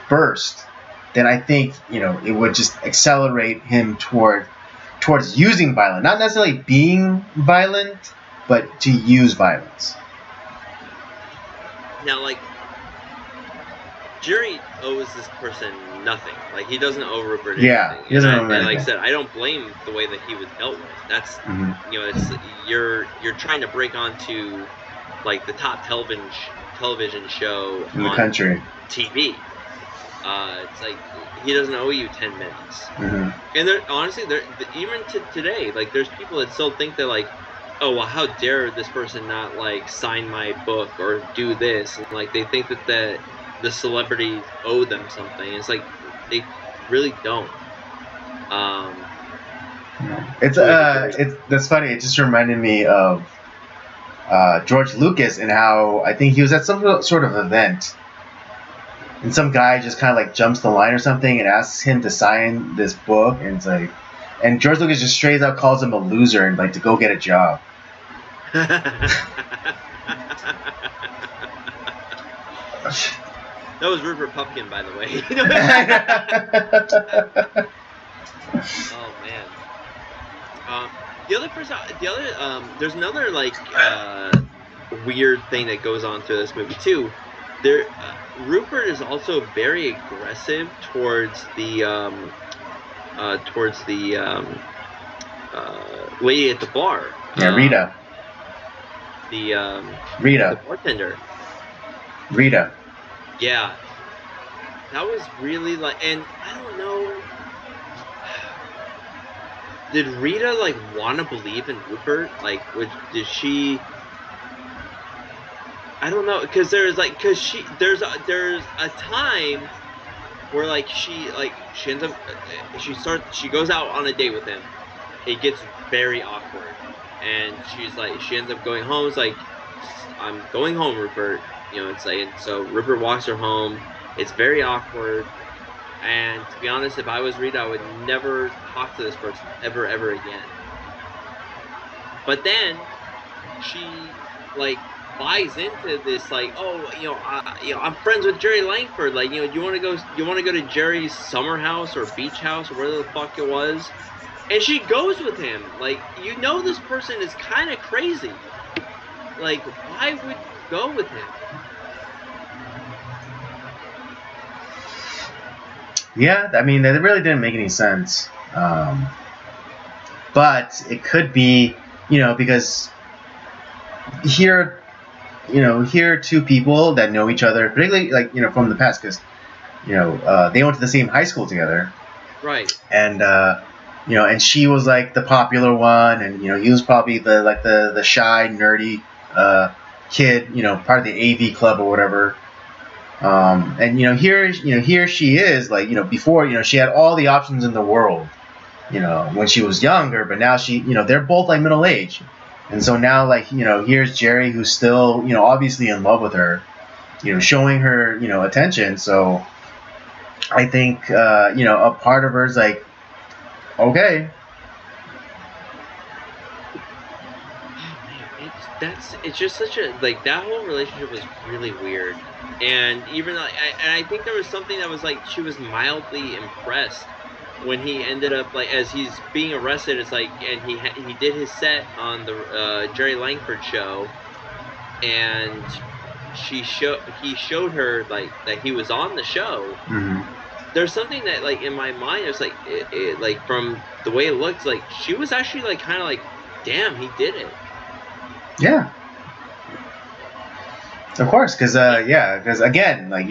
burst, then I think it would just accelerate him towards using violence, not necessarily being violent, but to use violence. Now, like, Jerry owes this person nothing. Like, he doesn't owe Rupert anything. Yeah, he doesn't owe him anything. anything. Like I said, I don't blame the way that he was dealt with. That's it's you're trying to break onto like the top television show in the on country, TV. It's like he doesn't owe you 10 minutes. Mm-hmm. And honestly, even today, like there's people that still think they're like, oh well, how dare this person not like sign my book or do this, and like they think that the celebrities owe them something. It's like they really don't. That's funny. It just reminded me of George Lucas and how I think he was at some sort of event, and some guy just kind of like jumps the line or something and asks him to sign this book, and it's like, and George Lucas just straight up calls him a loser and like to go get a job. That was Rupert Pupkin, by the way. Oh man. There's another like weird thing that goes on through this movie too. Rupert is also very aggressive towards the lady at the bar. Yeah, Rita. Rita. The bartender. Rita. Yeah. That was really like, and I don't know. Did Rita like want to believe in Rupert? Like, did she? I don't know, because there's a time where like she ends up she goes out on a date with him. It gets very awkward, and she ends up going home. It's like, I'm going home, Rupert. It's like, and so Rupert walks her home. It's very awkward. And to be honest, if I was Rita, I would never talk to this person ever again. But then she like buys into this, like, I'm friends with Jerry Langford. Like, you want to go to Jerry's summer house or beach house or whatever the fuck it was, and she goes with him. Like, this person is kind of crazy. Like, why would you go with him? Yeah, I mean, that really didn't make any sense. But it could be, because here are two people that know each other, particularly like, from the past, because, they went to the same high school together. Right. And, and she was like the popular one, and, he was probably the shy, nerdy kid, part of the AV club or whatever. And here she is, like, before, she had all the options in the world, when she was younger, but now they're both like middle age, and so now, like, here's Jerry, who's still, obviously in love with her, showing her, attention. So I think, a part of her is like, okay. It's just such a, like, that whole relationship was really weird. And even like, I think there was something that was like, she was mildly impressed when he ended up, like, as he's being arrested. It's like, and he did his set on the Jerry Langford show, and he showed her like that he was on the show. Mm-hmm. There's something that, like, in my mind, it's like it like, from the way it looks, like she was actually like kind of like, damn, he did it. Yeah. Of course, because again, like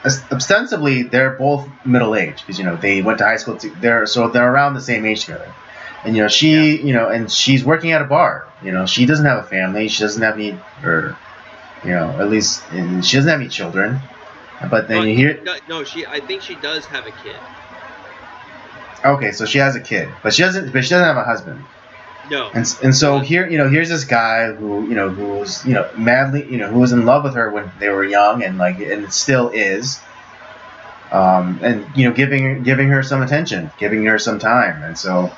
ostensibly they're both middle aged because they went to high school. They're around the same age together, and and she's working at a bar. She doesn't have a family. She doesn't have any, or at least she doesn't have any children. But then I think she does have a kid. Okay, so she has a kid, but she doesn't have a husband. No. And so here's this guy who's madly who was in love with her when they were young and it still is. And giving her some attention, giving her some time, and so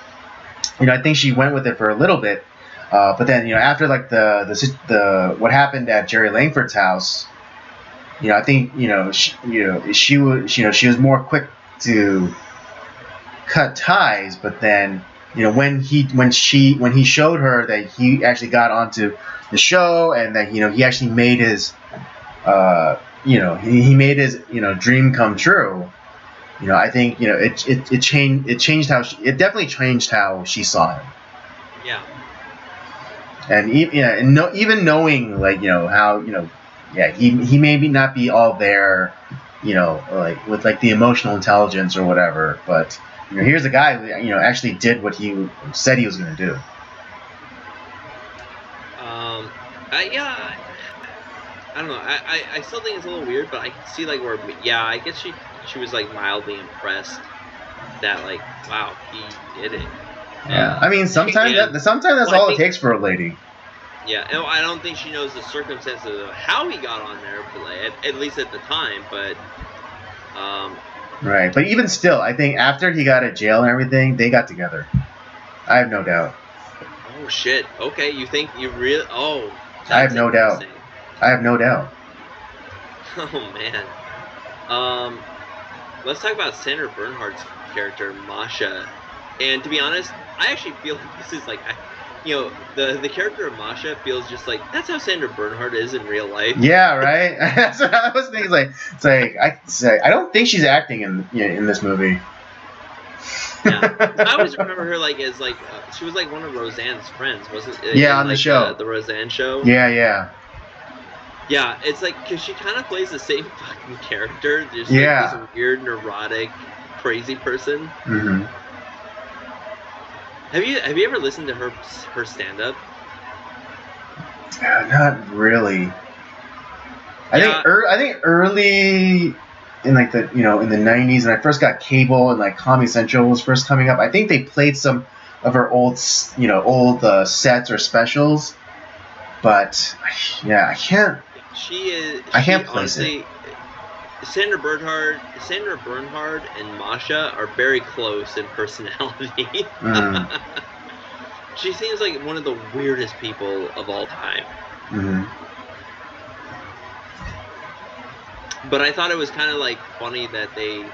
I think she went with it for a little bit, but then after the what happened at Jerry Langford's house, I think she was more quick to cut ties, but then when he showed her that he actually got onto the show and that he actually made his he made his dream come true. I think it changed how it definitely changed how she saw him. Yeah. And even knowing how he maybe not be all there, with the emotional intelligence or whatever, but here's a guy who actually did what he said he was going to do. I don't know. I still think it's a little weird, but I can see where I guess she was mildly impressed that wow, he did it. Yeah, I mean sometimes that's all it takes for a lady. Yeah, no, I don't think she knows the circumstances of how he got on there, but at least at the time. But right, but even still, I think after he got out of jail and everything, they got together. I have no doubt. Oh shit! Okay, you think you really? Oh, I have no doubt. I have no doubt. Oh man. Let's talk about Sandra Bernhardt's character, Masha. And to be honest, I actually feel like this is the character of Masha feels just that's how Sandra Bernhardt is in real life. Yeah, right. That's what I was thinking. I don't think she's acting in this movie. Yeah, I always remember her as she was one of Roseanne's friends, wasn't it? Yeah, on the show, the Roseanne show. Yeah. Yeah, it's because she kind of plays the same fucking character, just this weird, neurotic, crazy person. Mm-hmm. Have you ever listened to her stand up? Not really. I think early in in the 90s when I first got cable and Comedy Central was first coming up, I think they played some of her old sets or specials, but I can't. I can't place it. Sandra Bernhard and Masha are very close in personality. Mm. She seems like one of the weirdest people of all time. Mm-hmm. But I thought it was kind of funny that they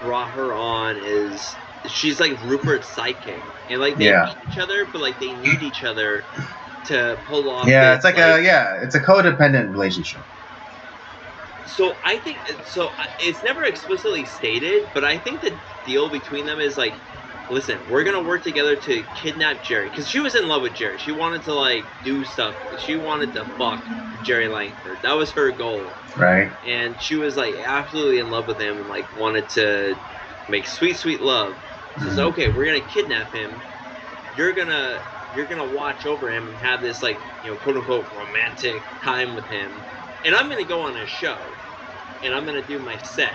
brought her on as she's Rupert's sidekick, and they meet each other, but they need each other to pull off. Yeah, it's it's a codependent relationship. So I think it's never explicitly stated, but I think the deal between them is listen, we're gonna work together to kidnap Jerry, because she was in love with Jerry. She wanted to do stuff. She wanted to fuck Jerry Langford. That was her goal. Right. And she was absolutely in love with him and wanted to make sweet love. She says, okay, we're gonna kidnap him. You're gonna watch over him and have this quote unquote romantic time with him, and I'm gonna go on his show, and I'm gonna do my set,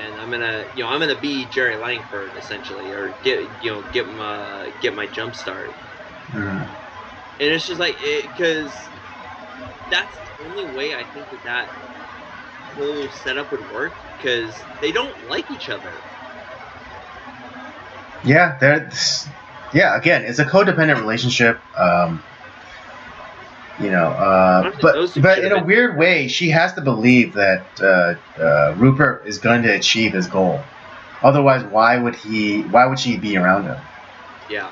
and I'm gonna be Jerry Langford essentially, or get my jump start. Mm. And it's just because that's the only way I think that whole setup would work, because they don't like each other. Yeah, again, it's a codependent relationship. But in a weird way, she has to believe that Rupert is going to achieve his goal. Otherwise, why would she be around him? Yeah.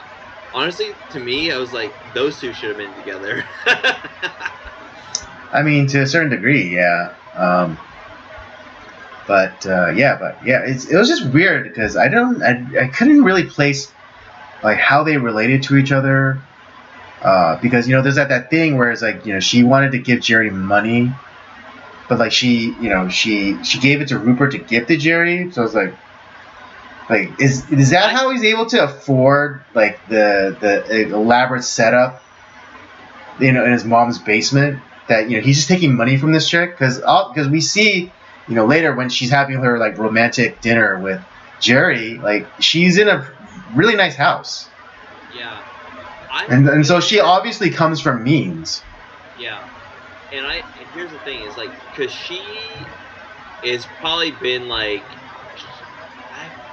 Honestly, to me, I was those two should have been together. I mean, to a certain degree, yeah. It was just weird because I couldn't really place how they related to each other. Because there's that thing where it's like she wanted to give Jerry money, but like she gave it to Rupert to give to Jerry. So it's like is that how he's able to afford like the elaborate setup in his mom's basement? That he's just taking money from this chick because we see later when she's having her like romantic dinner with Jerry, like she's in a really nice house. Yeah. And so she obviously comes from means. Yeah. And here's the thing is like because she has probably been like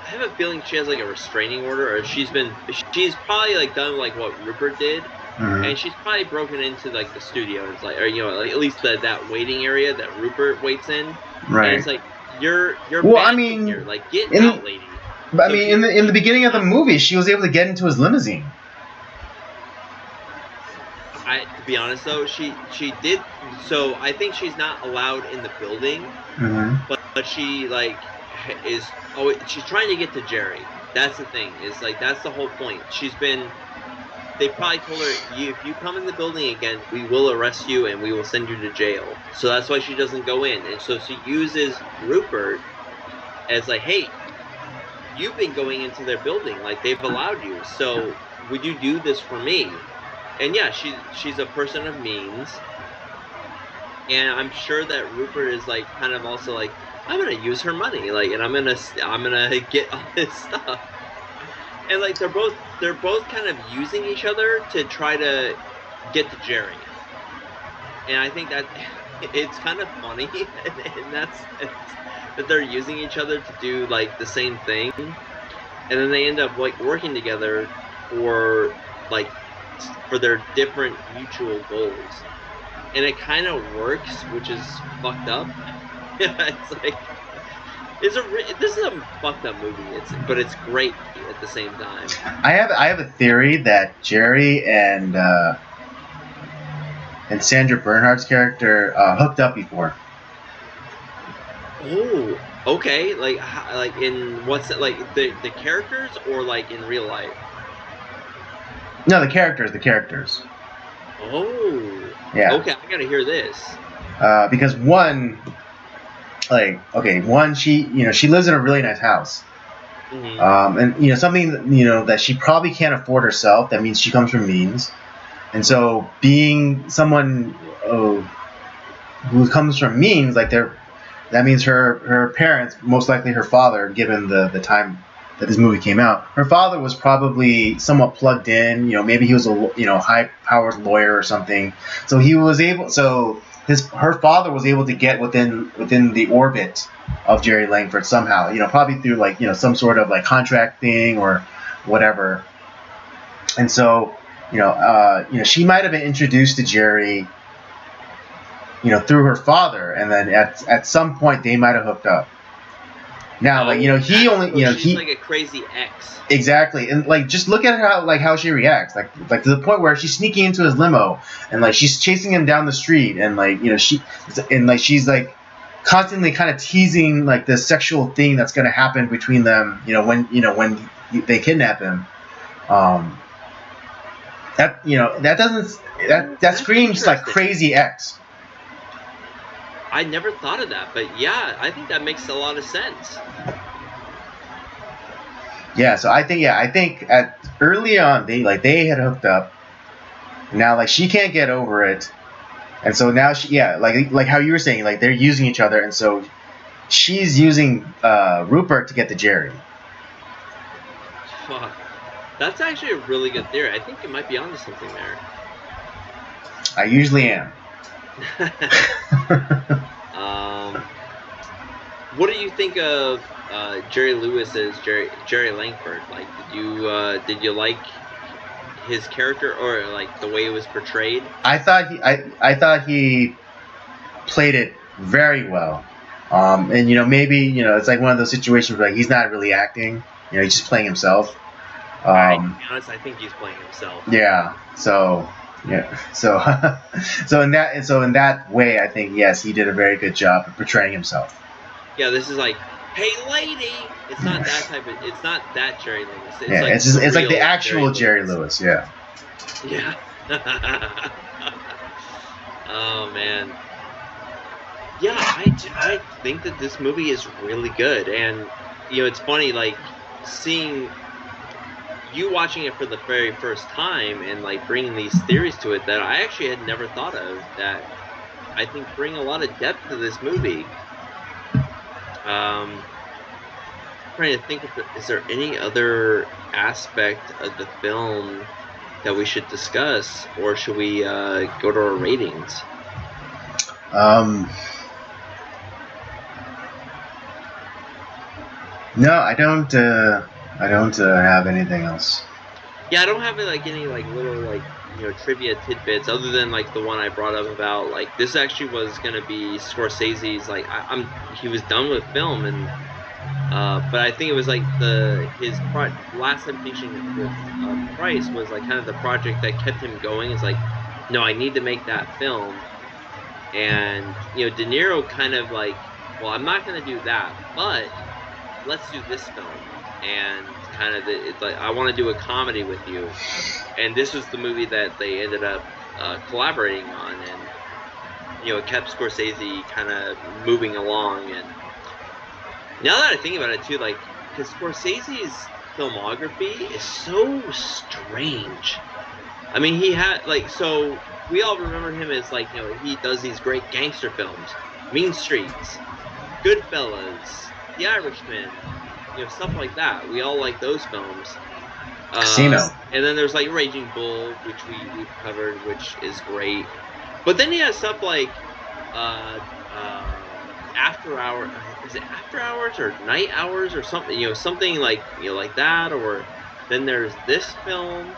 I have a feeling she has like a restraining order, or she's probably like done like what Rupert did. Mm-hmm. And she's probably broken into like the studio. It's like, or like at least that waiting area that Rupert waits in. Right. And it's like you're. Well, I mean, here. Like get out, lady. But so I mean, in the beginning of the movie, she was able to get into his limousine. To be honest though, she did. So I think she's not allowed in the building. Mm-hmm. But she like she's trying to get to Jerry. That's the thing. Is like that's the whole point. They probably told her, if you come in the building again, we will arrest you and we will send you to jail. So that's why she doesn't go in. And so she uses Rupert as like, hey, you've been going into their building. Like, they've allowed you. So would you do this for me? And yeah, she's a person of means. And I'm sure that Rupert is like kind of also like, I'm going to use her money. Like, and I'm going to get all this stuff. And like they're both kind of using each other to try to get to Jerry, and I think that it's kind of funny, and that's that they're using each other to do like the same thing, and then they end up like working together for their different mutual goals, and it kind of works, which is fucked up. It's like. This is a fucked up movie. But it's great at the same time. I have a theory that Jerry and Sandra Bernhardt's character hooked up before. Oh, okay. Like in what's it, like the characters or like in real life? No, the characters. Oh. Yeah. Okay, I gotta hear this. Because one. She lives in a really nice house, mm-hmm. And something that she probably can't afford herself. That means she comes from means, and so being someone who comes from means, that means her parents, most likely her father, given the time that this movie came out, her father was probably somewhat plugged in. Maybe he was a high-powered lawyer or something. So he was able. So. Her father was able to get within the orbit of Jerry Langford somehow, probably through some sort of contract thing or whatever. And so, she might have been introduced to Jerry, through her father, and then at some point they might have hooked up. Now, he only, she's like a crazy ex. Exactly, and just look at how she reacts, like to the point where she's sneaking into his limo, and she's chasing him down the street, and she's constantly kind of teasing the sexual thing that's going to happen between them, when they kidnap him. That screams like crazy ex. I never thought of that, but yeah, I think that makes a lot of sense. Yeah, so I think at early on they had hooked up. Now she can't get over it, and so now like how you were saying, they're using each other, and so she's using Rupert to get to Jerry. Fuck. That's actually a really good theory. I think you might be onto something there. I usually am. What do you think of Jerry Lewis as Jerry Langford? Like, did you like his character or the way it was portrayed? I thought he played it very well. And maybe it's one of those situations where he's not really acting. He's just playing himself. To be honest, I think he's playing himself. Yeah. So. Yeah. So in that way, I think yes, he did a very good job of portraying himself. Yeah, this is like, hey, lady. It's not that type of. It's not that Jerry Lewis. It's like the actual Jerry Lewis. Yeah. Yeah. Oh man, yeah, I think that this movie is really good, and it's funny like seeing you watching it for the very first time and like bringing these theories to it that I actually had never thought of, that I think bring a lot of depth to this movie. Trying to think is there any other aspect of the film that we should discuss, or should we go to our ratings? No, I don't have anything else. Yeah, I don't have like any like little like trivia tidbits other than like the one I brought up about like this actually was gonna be Scorsese's like he was done with film, and but I think it was like his Last Temptation with Christ was like kind of the project that kept him going. It's like, no, I need to make that film, and De Niro kind of like, well, I'm not gonna do that, but let's do this film, and kind of it's like I want to do a comedy with you, and this was the movie that they ended up collaborating on, and it kept Scorsese kind of moving along. And now that I think about it too, like, because Scorsese's filmography is so strange. I mean, he had like, so we all remember him as like he does these great gangster films, Mean Streets, Goodfellas, The Irishman, stuff like that. We all like those films. Casino. And then there's like Raging Bull, which we've covered, which is great. But then he has stuff like After Hours. Is it After Hours or Night Hours or something? Something like like that. Or then there's this film.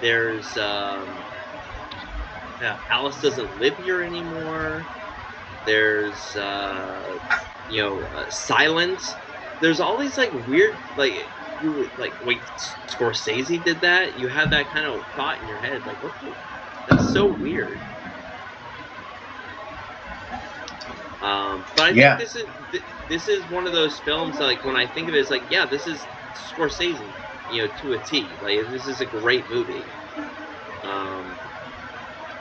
There's Alice Doesn't Live Here Anymore. There's Silence. There's all these like weird like you would like, wait, Scorsese did that? You have that kind of thought in your head, like that's so weird. But I think this is one of those films that, like, when I think of it, it's like, yeah, this is Scorsese, to a T. Like, this is a great movie.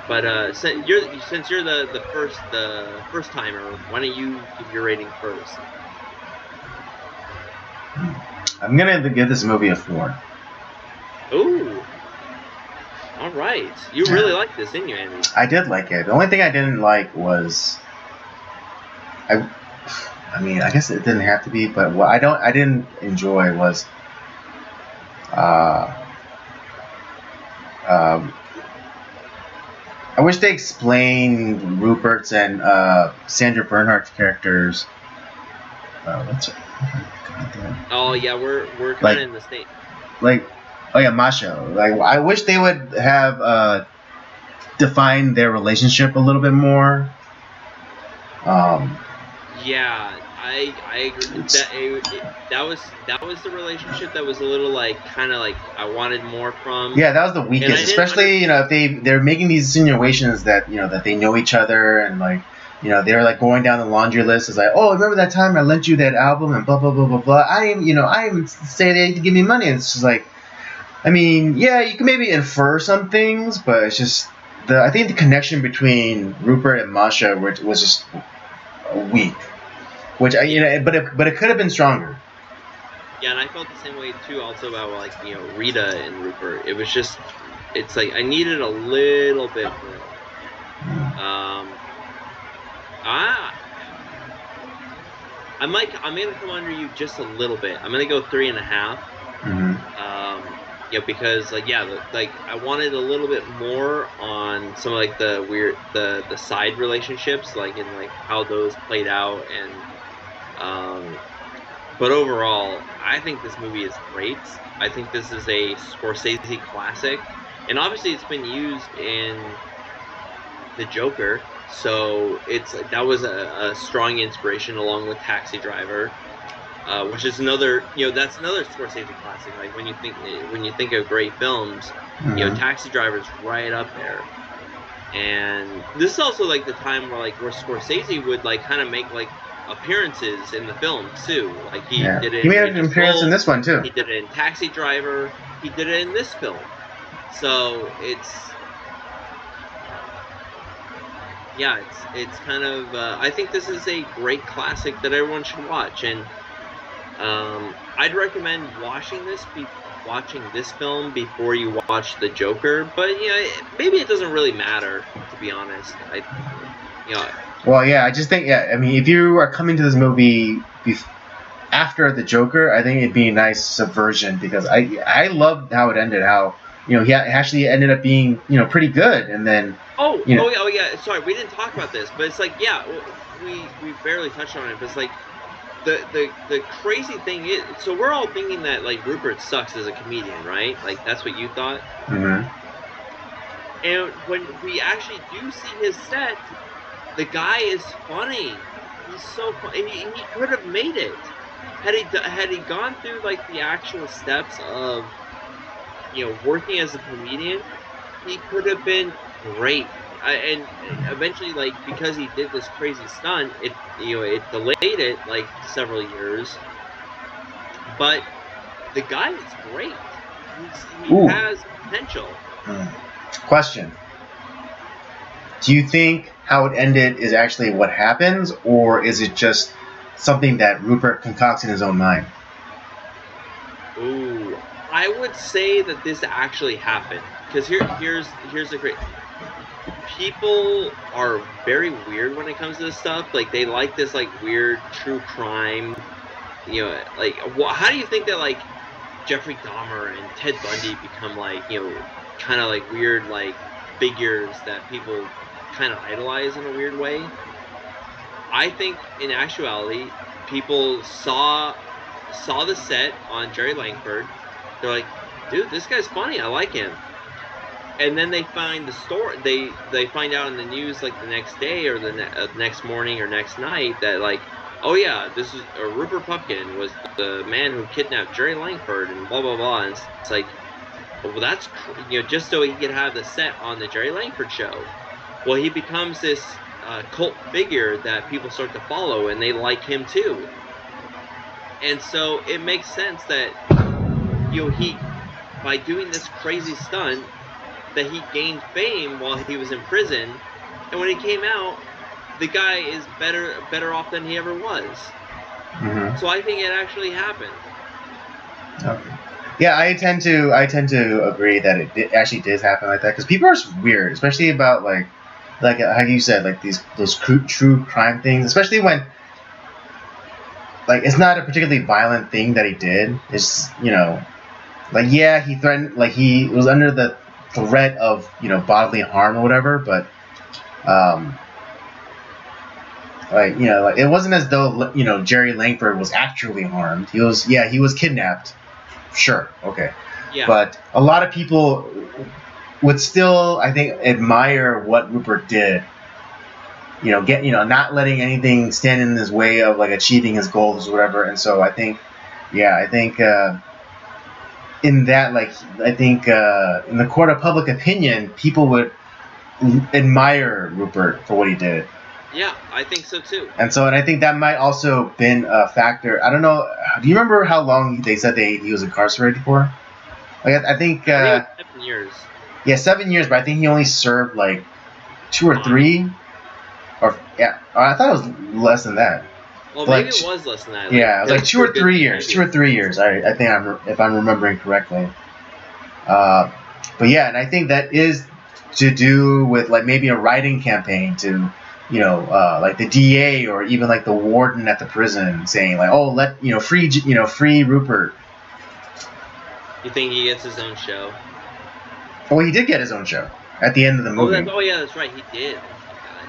But since you're the first timer, why don't you give your rating first? I'm gonna give this movie a 4. Ooh. All right. You really liked this, didn't you, Andy? I did like it. The only thing I didn't like was, I mean, I guess it didn't have to be, but what I didn't enjoy was, I wish they explained Rupert's and Sandra Bernhardt's characters. Oh yeah, we're kind of in the state. Like, oh yeah, Masha. Like, I wish they would have defined their relationship a little bit more. Yeah, I agree. That was the relationship that was a little like kind of like I wanted more from. Yeah, that was the weakest, especially if they're making these insinuations that that they know each other, and like they're like going down the laundry list. It's like, oh, remember that time I lent you that album and blah blah blah blah blah. I even say they had to give me money. And it's just like, I mean, yeah, you can maybe infer some things, but it's just I think the connection between Rupert and Masha was just weak. Which but it could have been stronger. Yeah, and I felt the same way too. Also about like Rita and Rupert. It was just, it's like I needed a little bit more. I'm gonna come under you just a little bit. I'm gonna go 3.5. Because like I wanted a little bit more on some of like the weird the side relationships, like in like how those played out, and but overall, I think this movie is great. I think this is a Scorsese classic, and obviously it's been used in The Joker. So that was a strong inspiration, along with Taxi Driver, which is another that's another Scorsese classic. Like when you think of great films, Taxi Driver is right up there. And this is also like the time where Scorsese would like kind of make like appearances in the film too. Like he did it. He made an appearance in this one too. He did it in Taxi Driver. He did it in this film. So it's yeah, it's kind of. I think this is a great classic that everyone should watch, and I'd recommend watching this film before you watch The Joker. But maybe it doesn't really matter, to be honest. You know, Well, yeah, I just think, yeah, I mean, if you are coming to this movie after the Joker, I think it'd be a nice subversion because I loved how it ended. How he actually ended up being pretty good, and then oh yeah. Sorry, we didn't talk about this, but it's like, yeah, we barely touched on it, but it's like the crazy thing is, so we're all thinking that like Rupert sucks as a comedian, right? Like that's what you thought. Mhm. And when we actually do see his set, the guy is funny. He's so funny, and he could have made it had he gone through like the actual steps of working as a comedian. He could have been great. And eventually, like, because he did this crazy stunt, it delayed it like several years. But the guy is great. He Ooh. has potential. Question: do you think how it ended is actually what happens, or is it just something that Rupert concocts in his own mind? Ooh, I would say that this actually happened because here's the great. People are very weird when it comes to this stuff. Like they like this like weird true crime. Like how do you think that like Jeffrey Dahmer and Ted Bundy become like kind of like weird like figures that people kind of idolize in a weird way? I think in actuality, people saw the set on Jerry Langford. They're like, dude, this guy's funny. I like him. And then they find the story. They find out in the news like the next day or the next morning or next night that like, oh yeah, this is Rupert Pupkin was the man who kidnapped Jerry Langford and blah blah blah. And it's like, well, that's just so he could have the set on the Jerry Langford show. Well, he becomes this cult figure that people start to follow, and they like him too. And so it makes sense that he, by doing this crazy stunt, that he gained fame while he was in prison, and when he came out, the guy is better off than he ever was. Mm-hmm. So I think it actually happened. Okay. Yeah, I tend to agree that it actually did happen like that because people are weird, especially about like how you said, like those true crime things, especially when like it's not a particularly violent thing that he did. It's like yeah, he threatened, like he was under the threat of bodily harm or whatever, but like like it wasn't as though Jerry Langford was actually harmed. He was kidnapped. Sure, okay. Yeah. But a lot of people would still, I think, admire what Rupert did. Not letting anything stand in his way of like achieving his goals or whatever. And so I think in that, like, I think in the court of public opinion, people would admire Rupert for what he did. Yeah, I think so too. And I think that might also been a factor. I don't know. Do you remember how long they said he was incarcerated for? Like I think 7 years. Yeah, 7 years, but I think he only served like 2 or 3. Or yeah, I thought it was less than that. Well, maybe it was less than that. Yeah, it was like 2 or 3 years. 2 or 3 years. I think if I'm remembering correctly. But yeah, and I think that is to do with like maybe a writing campaign to, like the DA or even like the warden at the prison saying like, oh, free Rupert. You think he gets his own show? Well, he did get his own show at the end of the movie. Yeah, that's right, he did. God,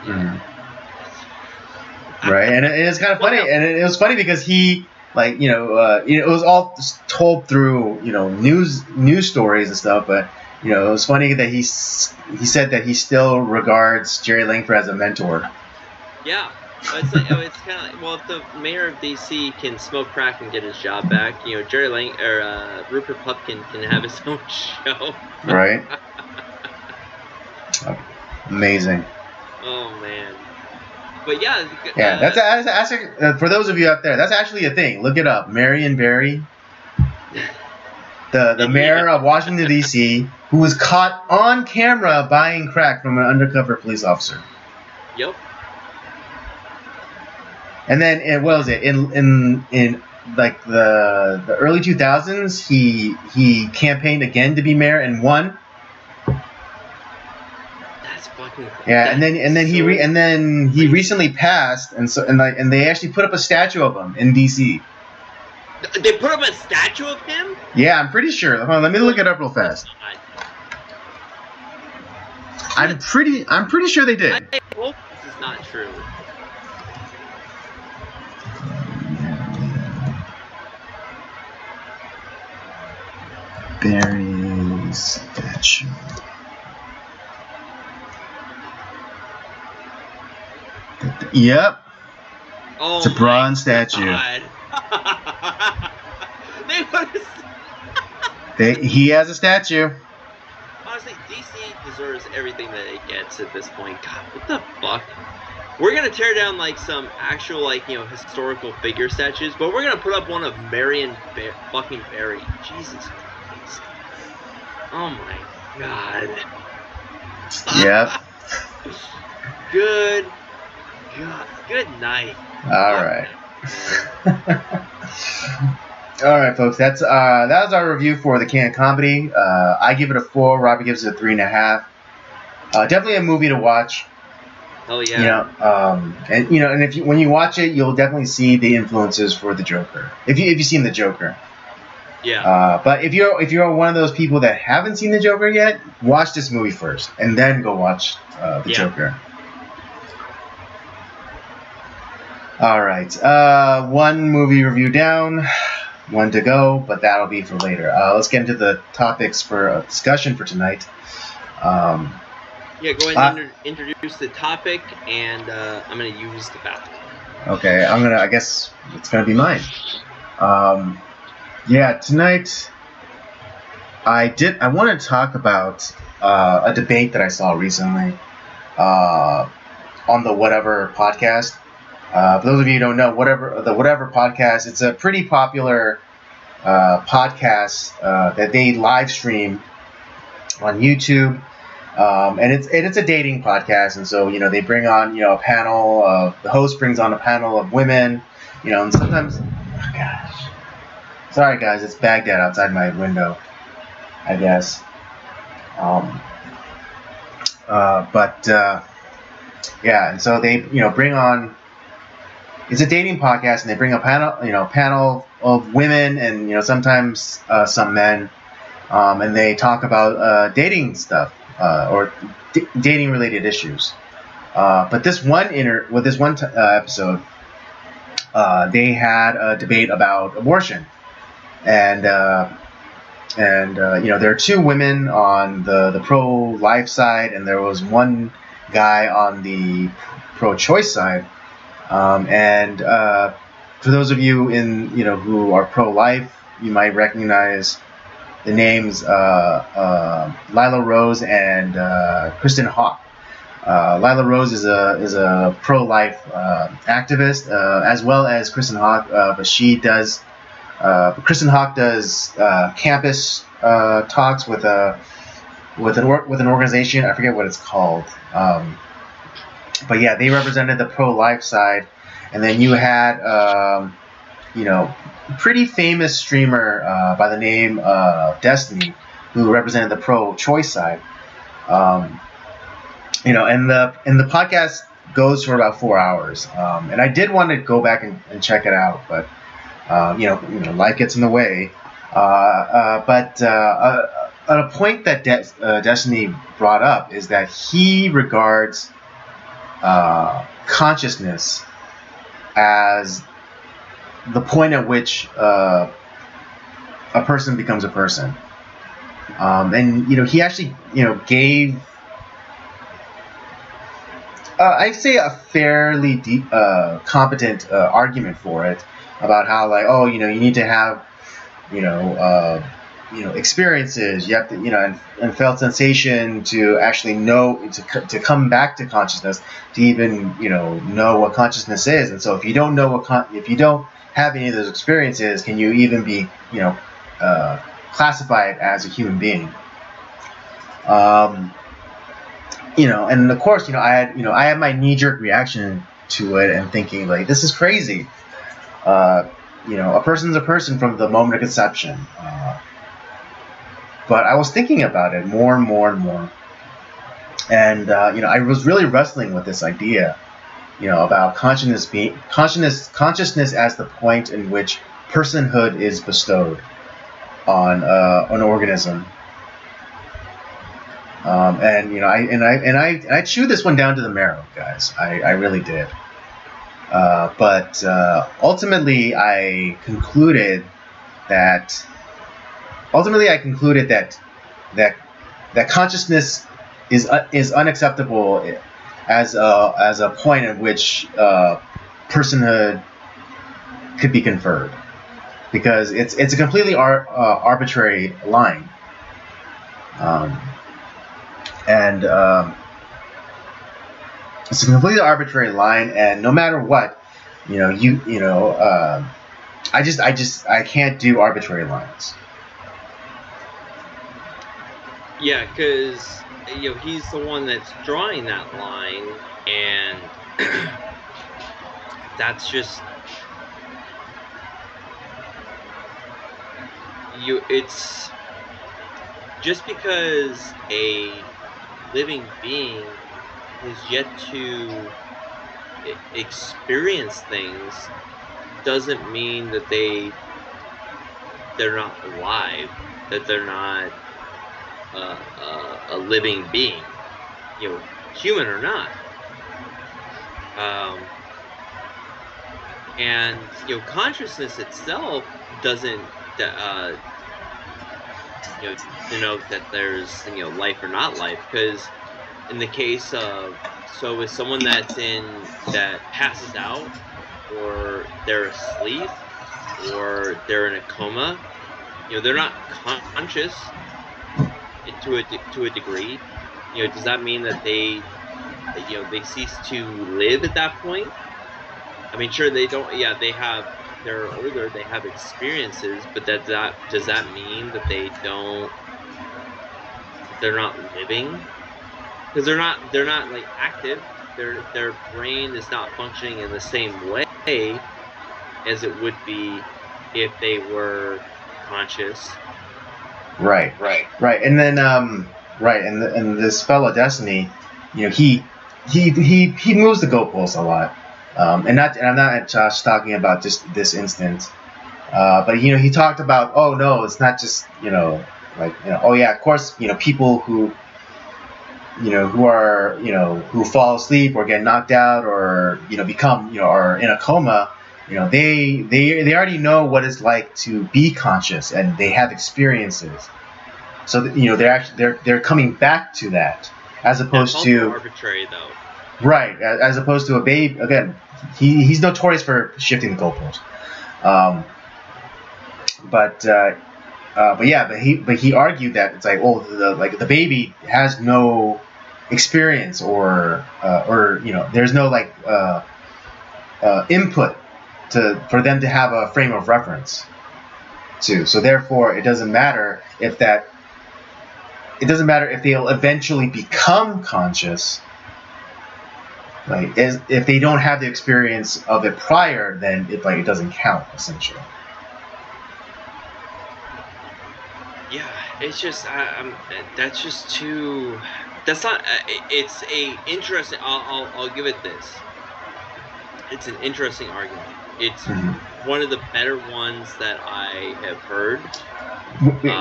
yeah. Mm-hmm. Right, and it's kind of funny, and it was funny because he, like, it was all told through, news stories and stuff, but, it was funny that he said that he still regards Jerry Langford as a mentor. Yeah, but it's kind of like, well, if the mayor of DC can smoke crack and get his job back, Rupert Pupkin can have his own show. Right. Amazing. Oh man. But yeah. That's for those of you out there. That's actually a thing. Look it up. Marion Barry, the mayor of Washington D.C., who was caught on camera buying crack from an undercover police officer. Yep. And then what was it in like the early 2000s? He campaigned again to be mayor and won. That's fucking. Yeah, and then he recently passed, and they actually put up a statue of him in D.C. They put up a statue of him? Yeah, I'm pretty sure. Hold on, let me look it up real fast. I'm pretty sure they did. I hope this is not true. Barry statue. Yep. Oh, it's a bronze statue. He has a statue. Honestly, DC deserves everything that it gets at this point. God, what the fuck? We're gonna tear down like some actual like historical figure statues, but we're gonna put up one of Marion fucking Barry. Jesus Christ! Oh my God. Yep. Good night. All right. All right, folks. That was our review for The Canned Comedy. I give it a 4. Robbie gives it a 3.5. Definitely a movie to watch. Oh yeah. And when you watch it, you'll definitely see the influences for the Joker. If you've seen the Joker. Yeah. But if you're one of those people that haven't seen the Joker yet, watch this movie first, and then go watch the Joker. All right. One movie review down, one to go, but that'll be for later. Let's get into the topics for discussion for tonight. Go ahead and introduce the topic, and I'm going to use the bathroom. Okay, I guess it's going to be mine. Tonight I want to talk about a debate that I saw recently on the Whatever podcast. For those of you who don't know, the Whatever podcast, it's a pretty popular podcast that they live stream on YouTube, and it's a dating podcast, and so they bring on a panel of the host brings on a panel of women, and sometimes, oh gosh, sorry guys, it's Baghdad outside my window, I guess, and so they bring on. It's a dating podcast, and they bring a panel of women, and sometimes some men, and they talk about dating stuff or dating related issues. But this one episode, they had a debate about abortion, and there are two women on the pro-life side, and there was one guy on the pro-choice side. For those of you who are pro-life, you might recognize the names Lila Rose and Kristen Hawk. Lila Rose is a pro-life activist, as well as Kristen Hawk, but Kristen Hawk does campus talks with an organization. I forget what it's called. But yeah, they represented the pro-life side, and then you had, pretty famous streamer by the name of Destiny, who represented the pro-choice side. And the podcast goes for about 4 hours. And I did want to go back and check it out, but life gets in the way. But a point that Destiny brought up is that he regards consciousness as the point at which a person becomes a person, and he actually gave I'd say a fairly deep, competent argument for it about how you need to have experiences, you have to, and felt sensation to actually know, to come back to consciousness, to even, know what consciousness is. And so if you don't know if you don't have any of those experiences, can you even be, classified as a human being? and of course, I had my knee-jerk reaction to it and thinking like, this is crazy. A person's a person from the moment of conception. But I was thinking about it more and more and more, and I was really wrestling with this idea, about consciousness as the point in which personhood is bestowed on an organism. I chewed this one down to the marrow, guys. I really did. But ultimately, I concluded that consciousness is unacceptable as a point at which personhood could be conferred, because it's a completely arbitrary line. It's a completely arbitrary line, and no matter what, I can't do arbitrary lines. Yeah, because he's the one that's drawing that line, and that's just it's just because a living being is yet to experience things doesn't mean that they're not alive, that they're not a living being, human or not. And consciousness itself doesn't denote that there's life or not life, because in the case of if someone that passes out, or they're asleep, or they're in a coma, they're not conscious to a degree. Does that mean that they cease to live at that point? I mean, sure, they don't. Yeah, they're older, they have experiences, but does that mean that they're not living? Because they're not like active. Their brain is not functioning in the same way as it would be if they were conscious. Right. And then and this fellow Destiny, he moves the goalposts a lot. And I'm not just talking about just this instance, but he talked about, oh no, it's not just oh yeah, of course, people who who fall asleep or get knocked out or become are in a coma, they already know what it's like to be conscious, and they have experiences, so they're coming back to that, as opposed to arbitrary though. Right, as opposed to a babe. Again, he's notorious for shifting the goalpost. But he argued that it's like, oh, the baby has no experience or there's no input for them to have a frame of reference to. So therefore, it doesn't matter if they'll eventually become conscious. If they don't have the experience of it prior, then it doesn't count, essentially. Yeah, it's just that's just too. That's not. It's a interesting. I'll give it this. It's an interesting argument. It's one of the better ones that I have heard.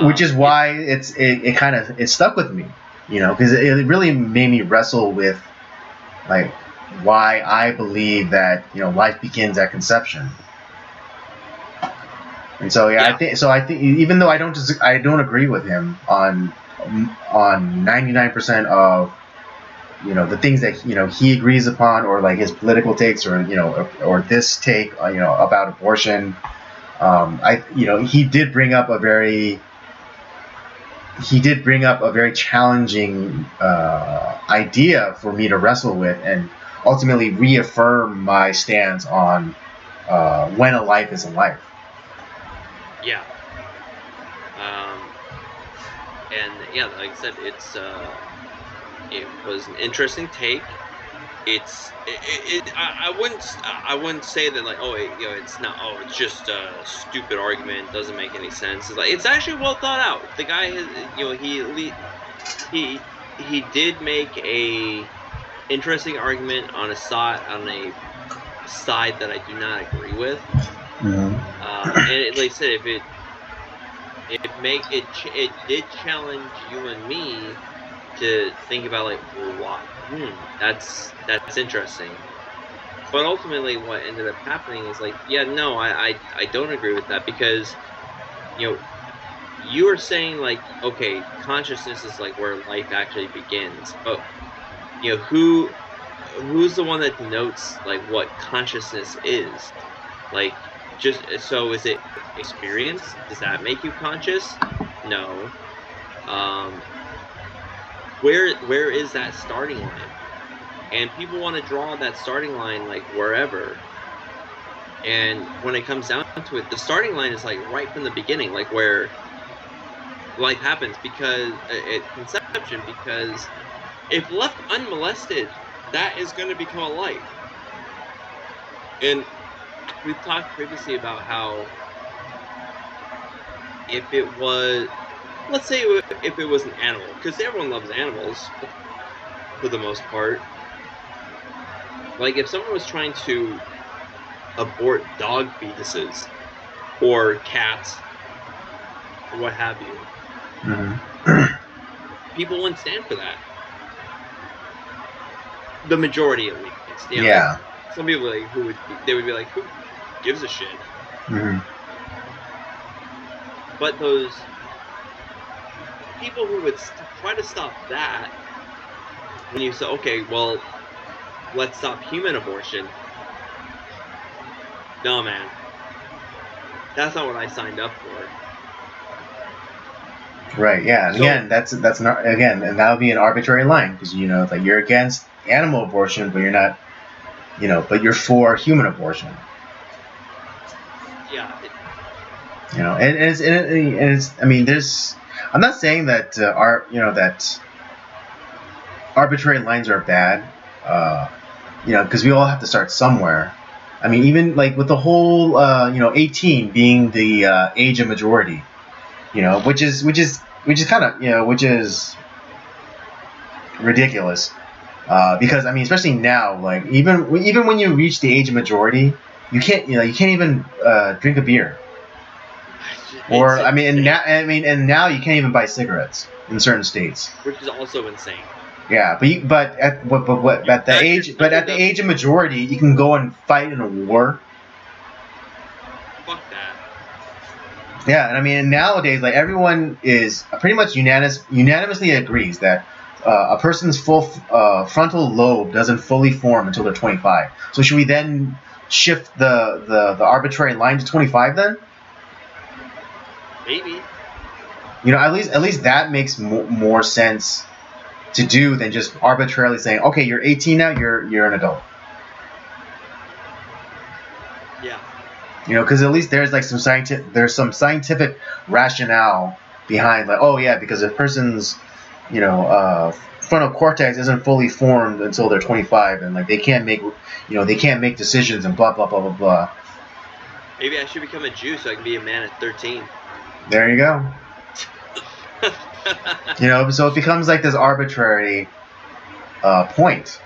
Which is why it stuck with me, because it really made me wrestle with why I believe that life begins at conception. And so I think even though I don't agree with him on 99% of the things that he agrees upon, or his political takes, or or this take about abortion, he did bring up a very challenging idea for me to wrestle with, and ultimately reaffirm my stance on when a life is a life. Yeah. And yeah, like I said, it was an interesting take. I wouldn't say that like it's not it's just a stupid argument, doesn't make any sense. It's like it's actually well thought out. The guy has he did make a interesting argument on a side that I do not agree with. Mm-hmm. And like I said, it did challenge you and me to think about like, well, why? That's interesting. But ultimately, what ended up happening is like, yeah, no, I don't agree with that, because you were saying like, okay, consciousness is like where life actually begins, but who's the one that denotes like what consciousness is? Like, just so is it experience? Does that make you conscious? No. Where is that starting line? And people want to draw that starting line like wherever. And when it comes down to it, the starting line is like right from the beginning, like where life happens, because at conception, because if left unmolested, that is going to become a life. And we've talked previously about how if it was, let's say if it was an animal, because everyone loves animals for the most part. Like if someone was trying to abort dog fetuses or cats or what have you, people wouldn't stand for that. The majority, at least. Yeah. Like, some people like would be like, who gives a shit? Mm-hmm. But those people who would try to stop that, when you say, okay, well, let's stop human abortion. No, man. That's not what I signed up for. Right, yeah. And again, that's not, again, and that would be an arbitrary line, because, like you're against animal abortion, but you're not, but you're for human abortion. Yeah. And it's, I mean, I'm not saying that, that arbitrary lines are bad, because we all have to start somewhere. I mean, even like with the whole, 18 being the age of majority, which is kind of, which is ridiculous, because I mean, especially now, like even when you reach the age of majority, you can't even drink a beer, or and now you can't even buy cigarettes in certain states, which is also insane. Yeah, but at the age of majority, you can go and fight in a war. Fuck that. Yeah, and I mean nowadays, like everyone is pretty much unanimously agrees that a person's full frontal lobe doesn't fully form until they're 25. So should we then shift the arbitrary line to 25 then? Maybe. At least that makes more sense to do than just arbitrarily saying, okay, you're 18 now, you're an adult. Yeah. Because at least there's like some scientific rationale behind, like, oh yeah, because a person's frontal cortex isn't fully formed until they're 25, and like they can't make decisions and blah blah blah blah blah. Maybe I should become a Jew so I can be a man at 13. There you go. So it becomes like this arbitrary point.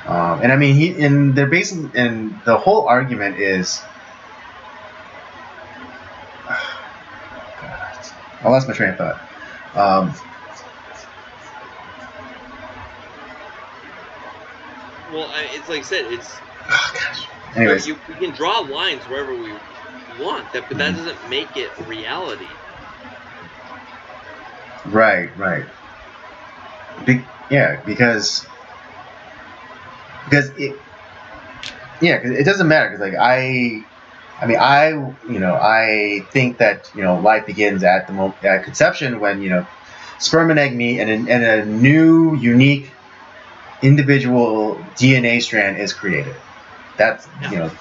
And I mean, they're basically, and the whole argument is, God, I lost my train of thought. Well, it's like I said, it's. Oh, gosh. Anyways, we can draw lines wherever we want, but that doesn't make it reality. Right. Because it doesn't matter, because like I think that life begins at the moment at conception, when sperm and egg meet and a new unique individual DNA strand is created. That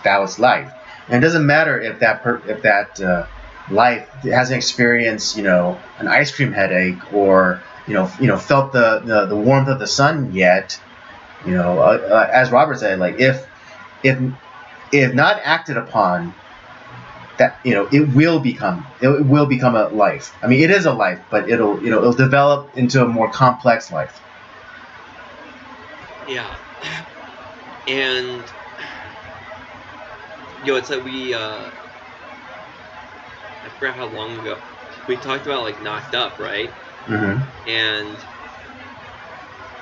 was life, and it doesn't matter if that life hasn't experienced an ice cream headache or felt the warmth of the sun yet. As Robert said, like if not acted upon, that it will become a life. I mean, it is a life, but it'll develop into a more complex life. Yeah, and it's like I forgot how long ago we talked about like Knocked Up, right? Mm-hmm. And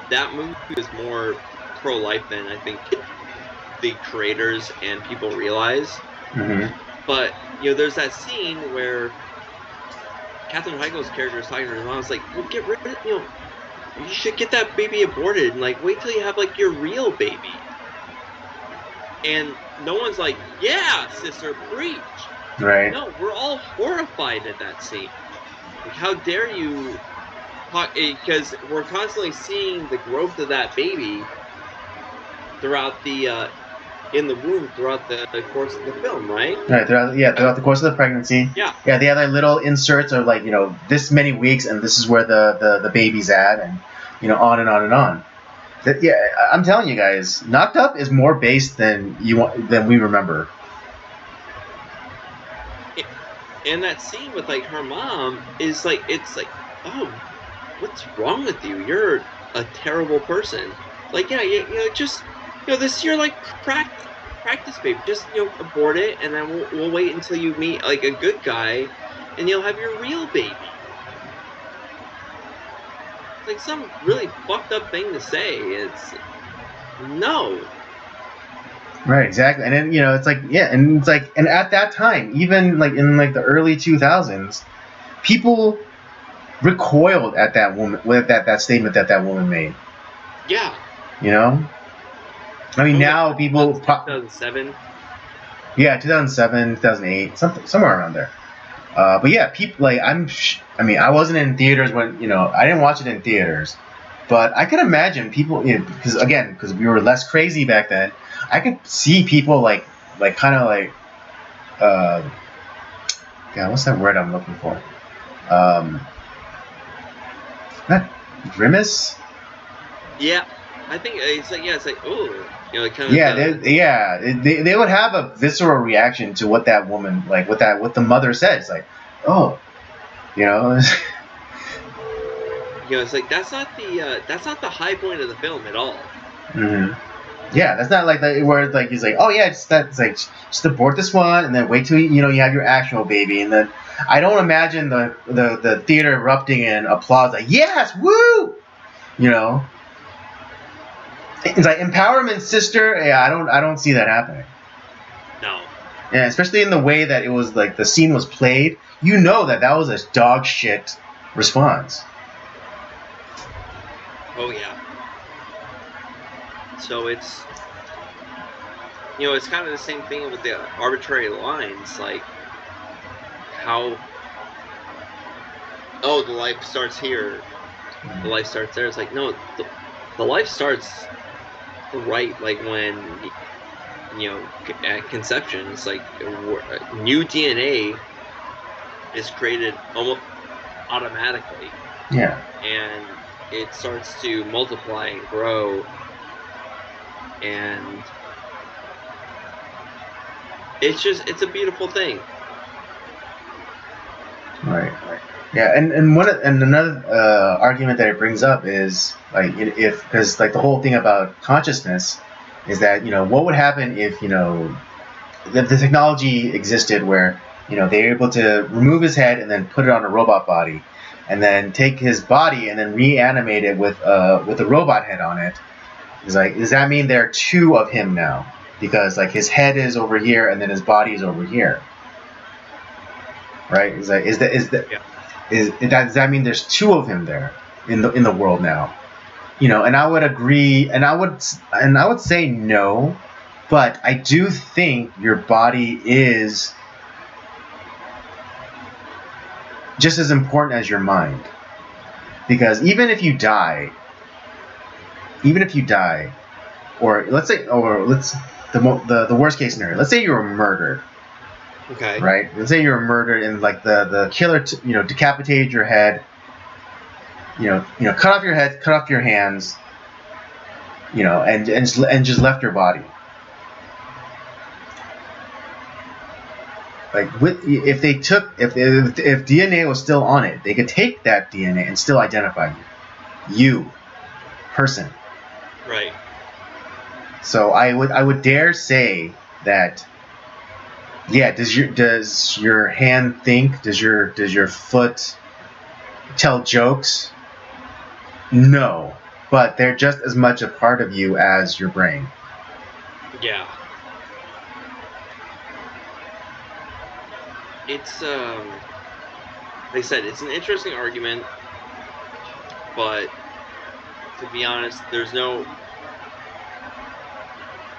that movie was more pro-life than I think the creators and people realize. Mm-hmm. But there's that scene where Katherine Heigl's character is talking to her mom. It's like, well, get rid of you should get that baby aborted and like wait till you have like your real baby. And no one's like, yeah, sister, preach. Right. No, we're all horrified at that scene. Like, how dare you? Because we're constantly seeing the growth of that baby throughout the in the womb throughout the course of the film, right? Right. Throughout the course of the pregnancy. Yeah. Yeah, they have like little inserts of like this many weeks and this is where the baby's at, and on and on and on. I'm telling you guys, Knocked Up is more based than we remember. And that scene with like her mom is like, it's like, oh, what's wrong with you? You're a terrible person. Like, yeah, just this is your like practice baby. Just abort it, and then we'll wait until you meet like a good guy, and you'll have your real baby. It's like some really fucked up thing to say. It's no. Right, exactly. And then it's like, yeah, and it's like, and at that time, even like in like the early 2000s, people recoiled at that woman with that statement that woman made. Yeah. I mean, now people 2007. Yeah, 2007, 2008, somewhere around there. But yeah, people like I mean, I wasn't in theaters when I didn't watch it in theaters, but I could imagine people because we were less crazy back then. I could see people like kind of like what's that word I'm looking for? Not grimace. Yeah, I think it's like ooh. Kind of they would have a visceral reaction to what that woman what the mother says, like, oh, it's like that's not the high point of the film at all. Mm-hmm. Yeah, that's not like that where like he's like, oh yeah, it's like just abort this one and then wait till you have your actual baby, and then I don't imagine the theater erupting in applause like, yes, woo, It's like empowerment, sister. Yeah, I don't see that happening. No. Yeah, especially in the way that it was like the scene was played. That was a dog shit response. Oh yeah. So it's it's kind of the same thing with the arbitrary lines, like how the life starts here, the life starts there. It's like no, the life starts right like when at conception. It's like new DNA is created almost automatically. Yeah. And it starts to multiply and grow, and it's a beautiful thing. Right. Yeah, and another argument that it brings up is like because like the whole thing about consciousness is that what would happen if the technology existed where they're able to remove his head and then put it on a robot body, and then take his body and then reanimate it with a robot head on it. It's like, does that mean there are two of him now? Because like his head is over here and then his body is over here, right? Is like does that mean there's two of him there in the world now? And I would agree, and I would say no, but I do think your body is just as important as your mind, because even if you die, or the worst case scenario, let's say you were murdered. Okay. Right. Let's say you were murdered and like the killer decapitated your head. cut off your head, cut off your hands, and just left your body. Like if DNA was still on it, they could take that DNA and still identify you, person. Right. So I would dare say that. Yeah. Does your hand think? Does your foot tell jokes? No, but they're just as much a part of you as your brain. Yeah. It's like I said, it's an interesting argument, but to be honest, there's no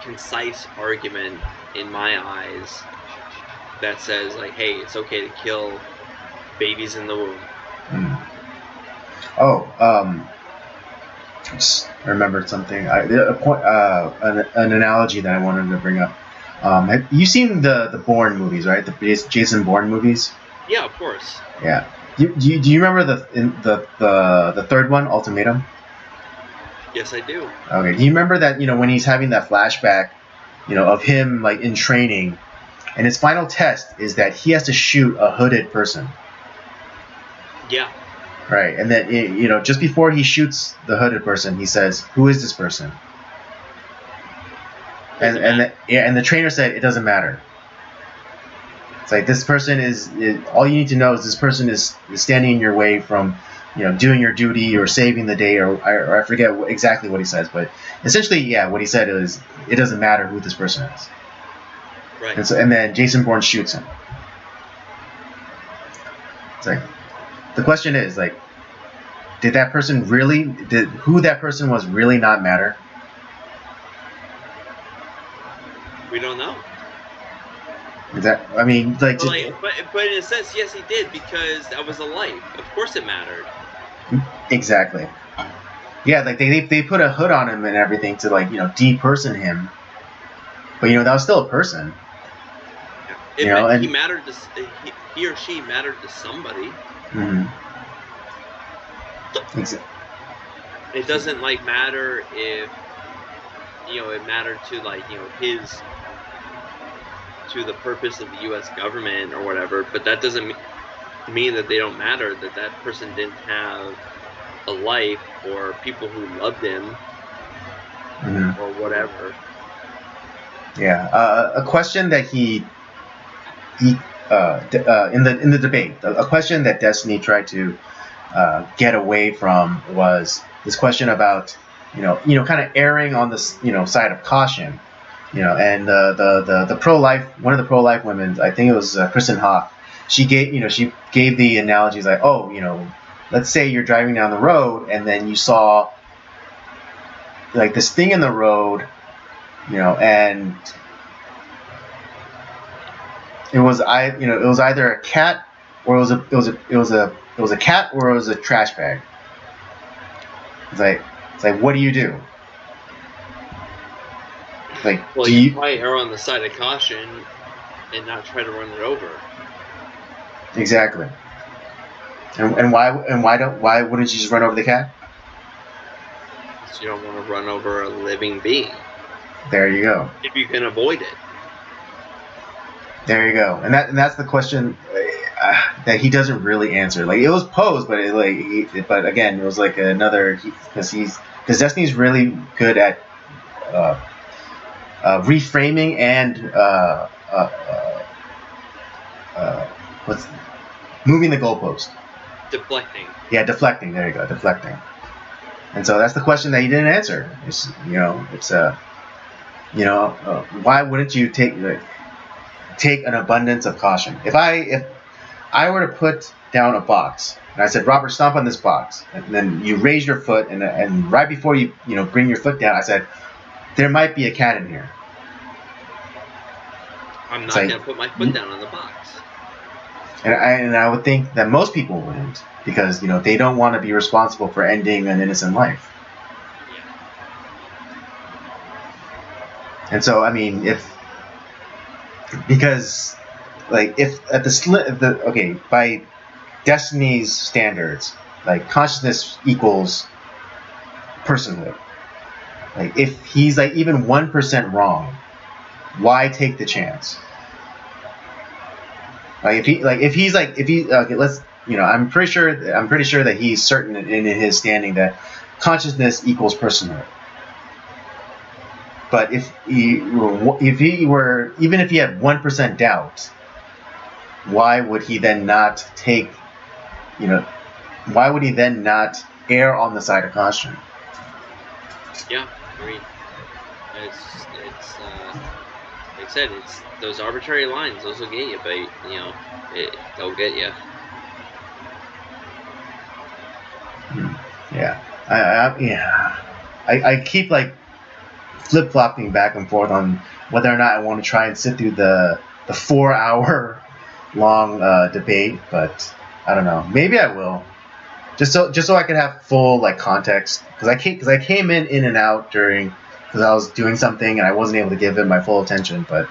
concise argument in my eyes that says like, hey, it's okay to kill babies in the womb. Oh, just remembered something. An analogy that I wanted to bring up. Have you seen the Bourne movies, right? The Jason Bourne movies. Yeah, of course. Yeah. Do you remember the third one, Ultimatum? Yes, I do. Okay. Do you remember that when he's having that flashback, of him like in training, and his final test is that he has to shoot a hooded person. Yeah. Right, and then just before he shoots the hooded person, he says, "Who is this person?" And the trainer said it doesn't matter. It's like this person is all you need to know is this person is standing in your way from doing your duty or saving the day or I forget exactly what he says, but essentially what he said is it doesn't matter who this person is. Right. And then Jason Bourne shoots him. It's like the question is like, did who that person was really not matter? We don't know. But in a sense, yes, he did, because that was a life. Of course, it mattered. Exactly. Yeah, like they put a hood on him and everything to deperson him, but that was still a person. Yeah. He mattered to he or she mattered to somebody. Mm-hmm. Exactly. It doesn't matter if it mattered to his to the purpose of the U.S. government or whatever, but that doesn't mean that they don't matter. That person didn't have a life or people who loved him or whatever. Yeah, a question that he in the debate, a question that Destiny tried to get away from was this question about kind of erring on the side of caution, and the pro-life, one of the pro-life women, I think it was Kristen Hawk, she gave the analogies like, let's say you're driving down the road and then you saw like this thing in the road, and it was either a cat or it was a cat or it was a trash bag. It's like what do you do? Like, well, you probably err on the side of caution and not try to run it over. Exactly. And why wouldn't you just run over the cat? Because you don't want to run over a living being. There you go. If you can avoid it. There you go. And that's the question that he doesn't really answer. Like, it was posed, but but again, it was like another, because Destiny's really good at reframing and moving the goalpost. Deflecting. Yeah, deflecting. There you go, deflecting. And so that's the question that he didn't answer. Why wouldn't you take an abundance of caution? If I were to put down a box and I said, Robert, stomp on this box, and then you raise your foot, and right before you bring your foot down, I said, there might be a cat in here. I'm not going to put my foot down on the box. And I would think that most people wouldn't, because they don't want to be responsible for ending an innocent life. And so by Destiny's standards, like consciousness equals personhood. Like if he's like even 1% wrong, why take the chance? Like if he's okay, let's I'm pretty sure that he's certain in his standing that consciousness equals personhood. But if he were even if he had 1% doubt, why would he then not take why would he then not err on the side of caution? Yeah, agreed. It's like I said, it's those arbitrary lines. Those will get you, but they'll get you. Yeah, I keep like flip flopping back and forth on whether or not I want to try and sit through the 4-hour long debate, but I don't know. Maybe I will. Just so I could have full like context, because I came in and out because I was doing something and I wasn't able to give it my full attention, but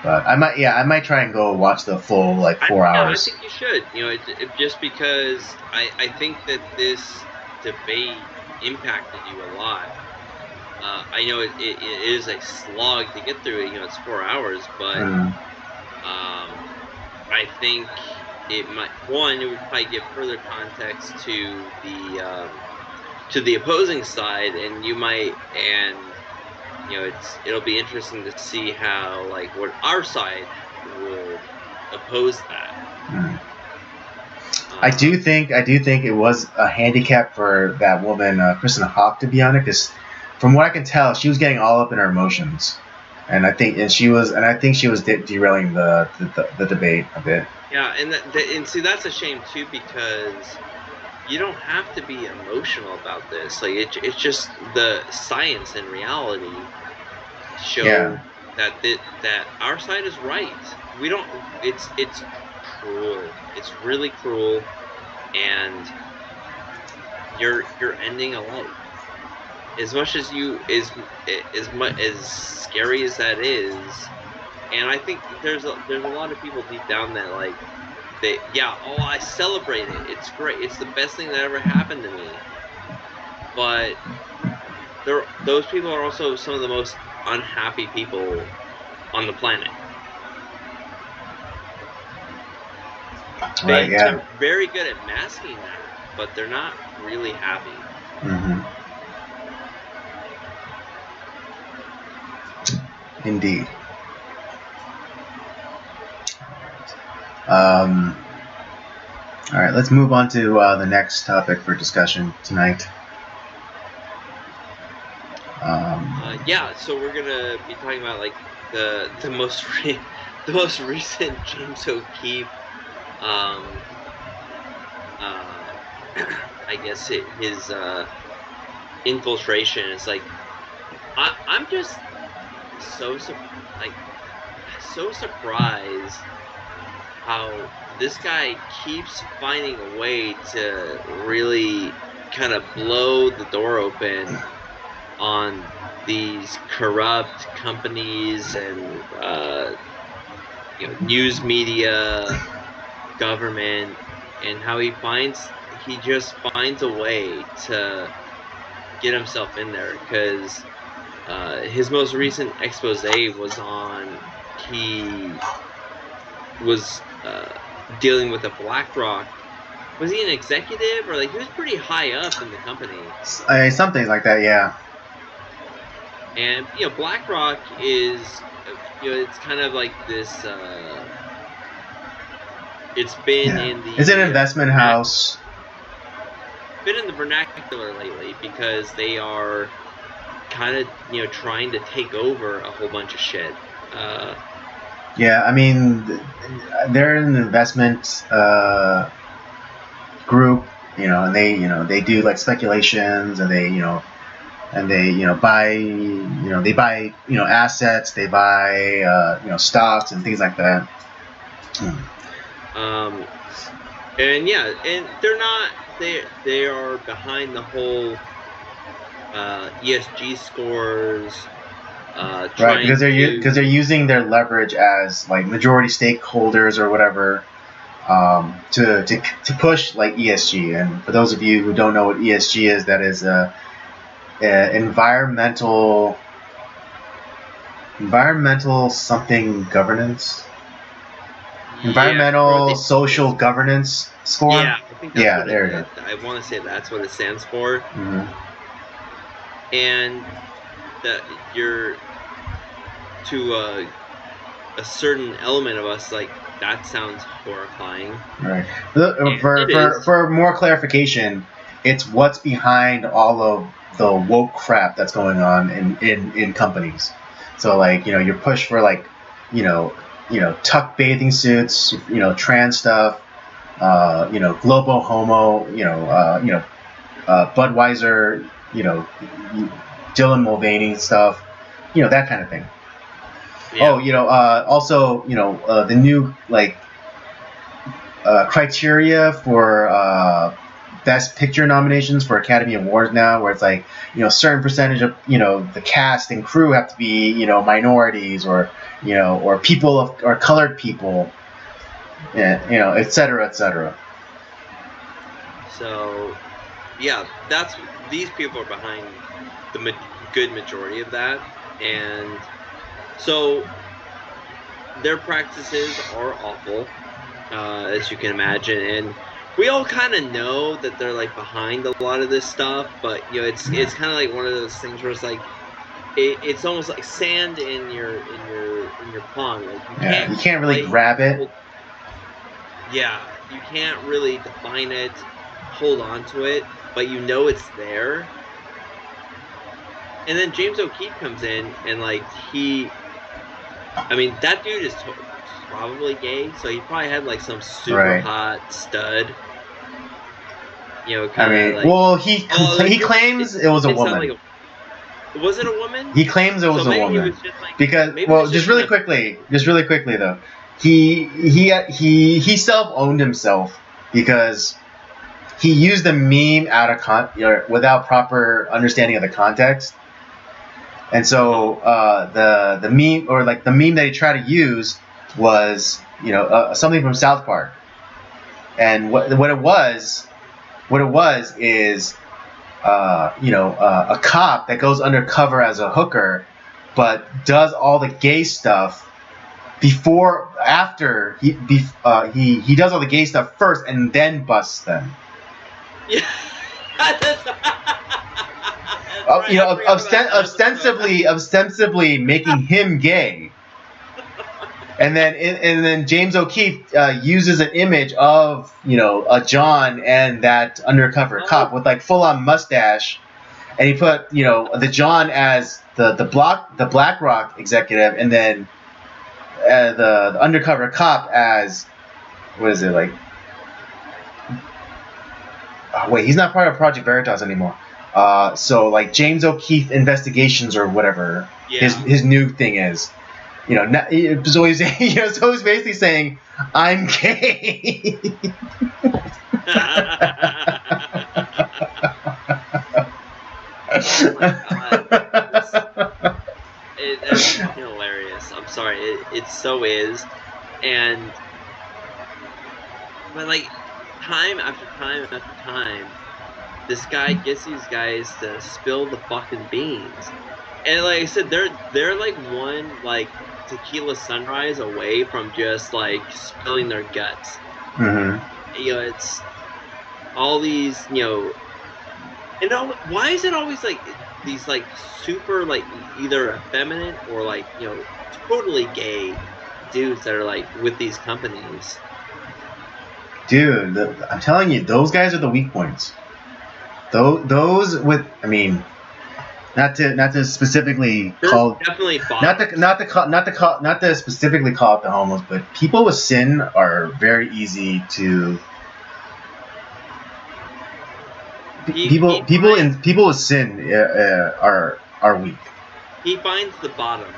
I might try and go watch the full like 4 hours. I think you should. Just because I think that this debate impacted you a lot. I know it is a slog to get through it. It's 4 hours, but I think it would probably give further context to the opposing side, and it'll be interesting to see how what our side would oppose that. I do think it was a handicap for that woman, Kristen Hawk, to be honest, because from what I can tell, she was getting all up in her emotions. And I think she was derailing the debate a bit. Yeah, and see that's a shame too, because you don't have to be emotional about this. Like it's just the science and reality show that our side is right. We don't. It's cruel. It's really cruel, and you're ending a life. As much as as scary as that is, and I think there's a lot of people deep down that I celebrate it. It's great. It's the best thing that ever happened to me. But those people are also some of the most unhappy people on the planet. They're very good at masking that, but they're not really happy. Mm-hmm. Indeed. All right, let's move on to the next topic for discussion tonight. So we're gonna be talking about the most recent James O'Keefe. I guess his infiltration. It's I'm just so surprised how this guy keeps finding a way to really kind of blow the door open on these corrupt companies and news media, government, and how he just finds a way to get himself in there, because his most recent expose was he was dealing with a BlackRock. Was he an executive, or he was pretty high up in the company? Something like that, yeah. And BlackRock is it's kind of like this. It's been in the. It's an investment house. Been in the vernacular lately because they are kind of trying to take over a whole bunch of shit. Yeah, I mean, they're an investment group, and they do speculations, and they buy assets, they buy stocks and things like that. And they're not. They are behind the whole ESG scores. Right, because they're using their leverage as majority stakeholders or whatever to push like ESG. And for those of you who don't know what ESG is, that is environmental something governance. Environmental social governance score. Yeah, I think that's there you go. I want to say that's what it stands for. Mm-hmm. And that you're to a certain element of us, like, that sounds horrifying. Right. For more clarification, it's what's behind all of the woke crap that's going on in companies. So like, you push for like, tuck bathing suits, trans stuff, global homo, Budweiser, Dylan Mulvaney stuff, that kind of thing. Yeah. Oh, also, the new like criteria for Best Picture nominations for Academy Awards now, where it's like, a certain percentage of, the cast and crew have to be, minorities or people or colored people, et cetera, et cetera. So, yeah, these people are behind the good majority of that, and so their practices are awful, as you can imagine, and we all kind of know that they're like behind a lot of this stuff, but it's kind of like one of those things where it's like it's almost like sand in your pond. Like you can't really grab it. Yeah, you can't really define it, hold on to it, but it's there. And then James O'Keefe comes in and like that dude is probably gay, so he probably had like some super hot stud. He claims it was a woman. Was it a woman? He claims it was a woman. Just really quickly though, he self-owned himself because he used the meme out of without proper understanding of the context. And so the meme, or like the meme that he tried to use, was something from South Park. And what it was is a cop that goes undercover as a hooker, but does all the gay stuff after he does all the gay stuff first and then busts them. Yeah. Ostensibly making him gay, and then James O'Keefe uses an image of a John and that undercover cop with like full on mustache, and he put the John as the BlackRock executive, and then the undercover cop as what is it like? Oh, wait, he's not part of Project Veritas anymore. So like James O'Keefe Investigations or whatever his new thing is, so he's so he's basically saying I'm gay. Oh my God. It's fucking hilarious. I'm sorry, it so is, but like time after time after time, this guy gets these guys to spill the fucking beans. And like I said, they're like one like tequila sunrise away from just like spilling their guts. Mm-hmm. It's all these, and why is it always like these like super like either effeminate or like totally gay dudes that are like with these companies? Dude, I'm telling you, those guys are the weak points. Those with, not to specifically call, definitely not to specifically call it the homos, but people with sin are very easy to. People with sin are weak. He finds the bottoms.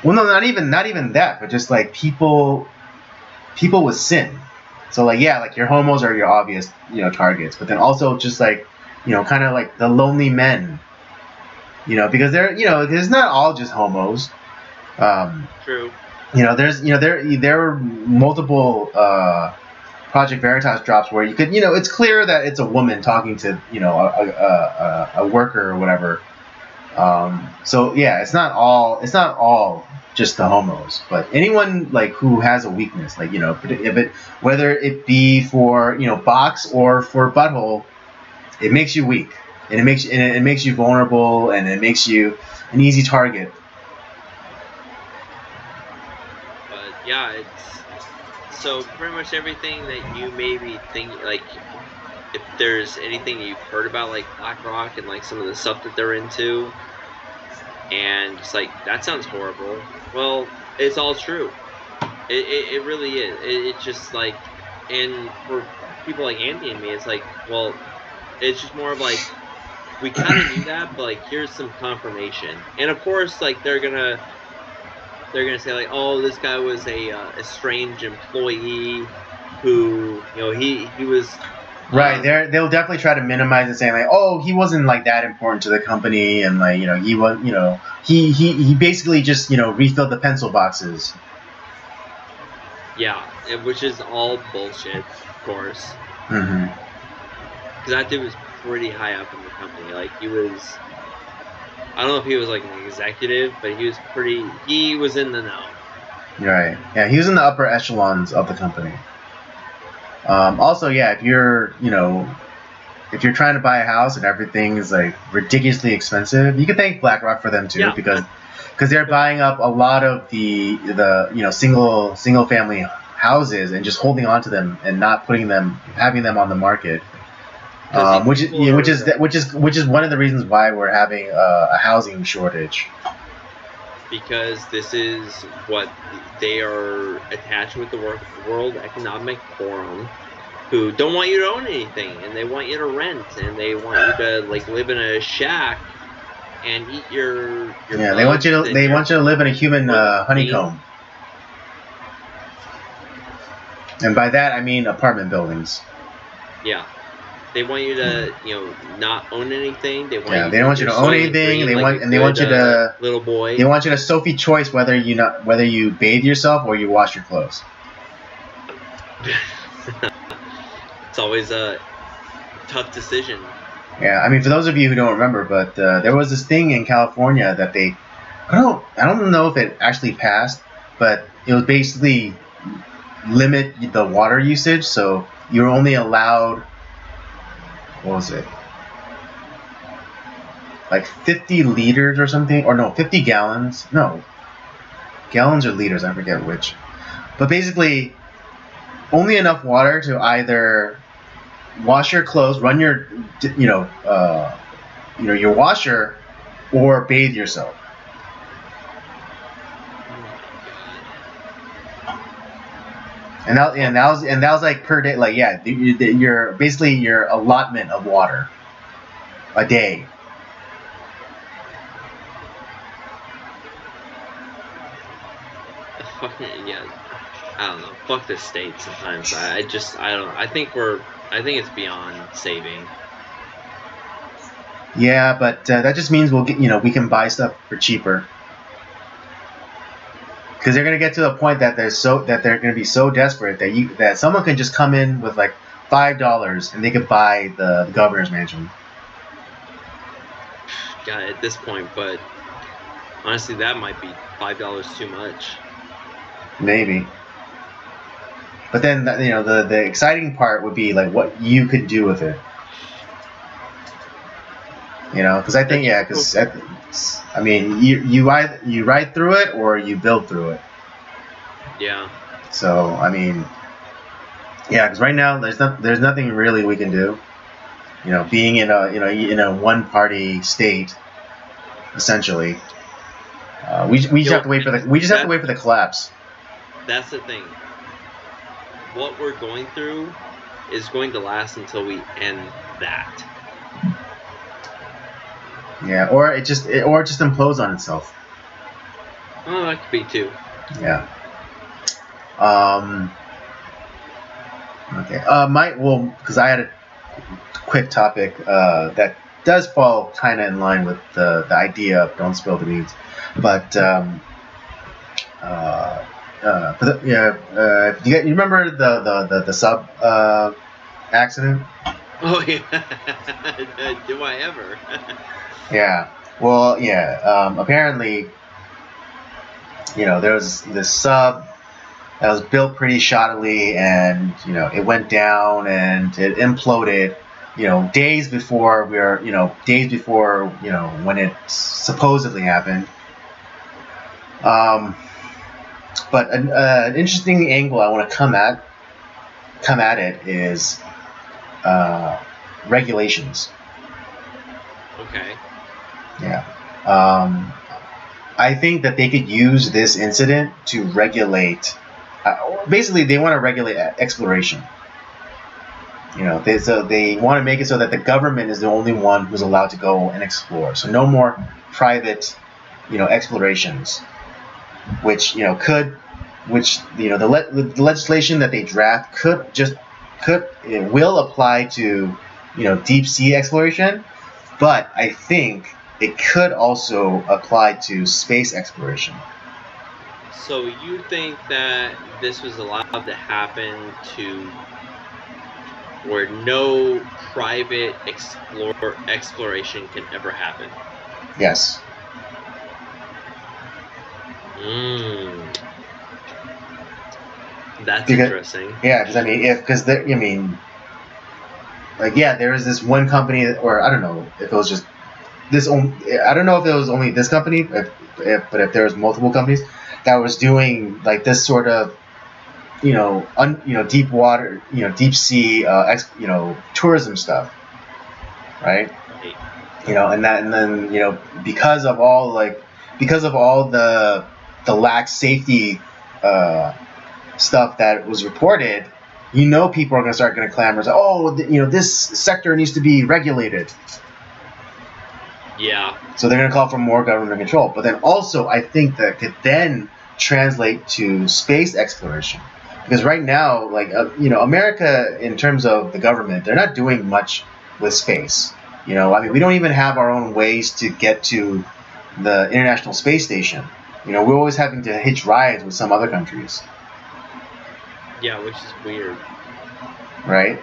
Well, no, not even that, but just like people with sin. So like like your homos are your obvious targets, but then also just like kind of like the lonely men, because they're it's not all just homos. True. there were multiple Project Veritas drops where you could, it's clear that it's a woman talking to, a worker or whatever. So yeah, it's not all just the homos, but anyone like who has a weakness, like whether it be for box or for butthole, it makes you weak, and it makes you vulnerable, and it makes you an easy target. But yeah, it's so pretty much everything that you maybe think, like if there's anything you've heard about like BlackRock and like some of the stuff that they're into, and it's like that sounds horrible. Well, it's all true. It really is. It's just like, and for people like Andy and me, it's like, well, it's just more of like, we kind of knew that, but like here's some confirmation. And of course, like they're gonna say like, oh, this guy was a strange employee who he was. Right, they'll definitely try to minimize it, saying like, oh, he wasn't like that important to the company, and like he was, he basically just refilled the pencil boxes. Yeah, which is all bullshit, of course. Mm-hmm. Because that dude was pretty high up in the company. Like he was, I don't know if he was like an executive, but he was in the know. Right. Yeah, he was in the upper echelons of the company. Also, yeah, if you're trying to buy a house and everything is like ridiculously expensive, you can thank BlackRock for them too, yeah. because they're buying up a lot of the single family houses and just holding on to them and not having them on the market. Which is one of the reasons why we're having a housing shortage. Because this is what they are attached with the World Economic Forum, who don't want you to own anything, and they want you to rent, and they want you to like live in a shack and eat your yeah. They want you to live in a human honeycomb, and by that I mean apartment buildings. Yeah. They want you to, not own anything. They don't want you to own anything. They want you to little boy. They want you to Sophie choice whether you bathe yourself or you wash your clothes. It's always a tough decision. Yeah, I mean, for those of you who don't remember, but there was this thing in California that I don't know if it actually passed, but it was basically limit the water usage, so you're only allowed. What was it? Like 50 liters or something? Or no, 50 gallons. No. Gallons or liters, I forget which. But basically, only enough water to either wash your clothes, run your, your washer, or bathe yourself. And that was like per day, like yeah, your basically your allotment of water a day. Fucking yeah, I don't know. Fuck the state sometimes. I don't. I think it's beyond saving. Yeah, but that just means we'll get we can buy stuff for cheaper. Because they're gonna get to the point that they're gonna be so desperate that someone can just come in with like $5 and they could buy the governor's mansion. Yeah, at this point, but honestly, that might be $5 too much. Maybe. But then the exciting part would be like what you could do with it. Because I think I mean, you ride through it or you build through it. Yeah. So I mean, yeah, because right now there's nothing really we can do. Being in a one-party state, essentially, we just have to wait for the collapse. That's the thing. What we're going through is going to last until we end that. Yeah, or it just implodes on itself. Oh, that could be too. Yeah. Okay. Because I had a quick topic that does fall kind of in line with the idea of don't spill the beans, but you remember the sub accident? Oh yeah. Do I ever? Yeah. Well, yeah. Apparently, there was this sub that was built pretty shoddily, and it went down and it imploded. Days before when it supposedly happened. But an interesting angle I want to come at it is regulations. Okay. Yeah. I think that they could use this incident to regulate. Basically, they want to regulate exploration. They want to make it so that the government is the only one who's allowed to go and explore. So no more private, explorations, which the legislation that they draft will apply to deep sea exploration, but I think it could also apply to space exploration. So you think that this was allowed to happen where no private exploration can ever happen? Yes. That's interesting. Yeah, because there is this one company, or I don't know if it was just this. I don't know if it was only this company, but if there was multiple companies that was doing like this sort of, deep water, deep sea, tourism stuff, right? And then because of all the lax safety stuff that was reported, people are going to start clamor, this sector needs to be regulated. Yeah. So they're going to call for more government control. But then also, I think that could then translate to space exploration. Because right now, America, in terms of the government, they're not doing much with space. We don't even have our own ways to get to the International Space Station. We're always having to hitch rides with some other countries. Yeah, which is weird. Right?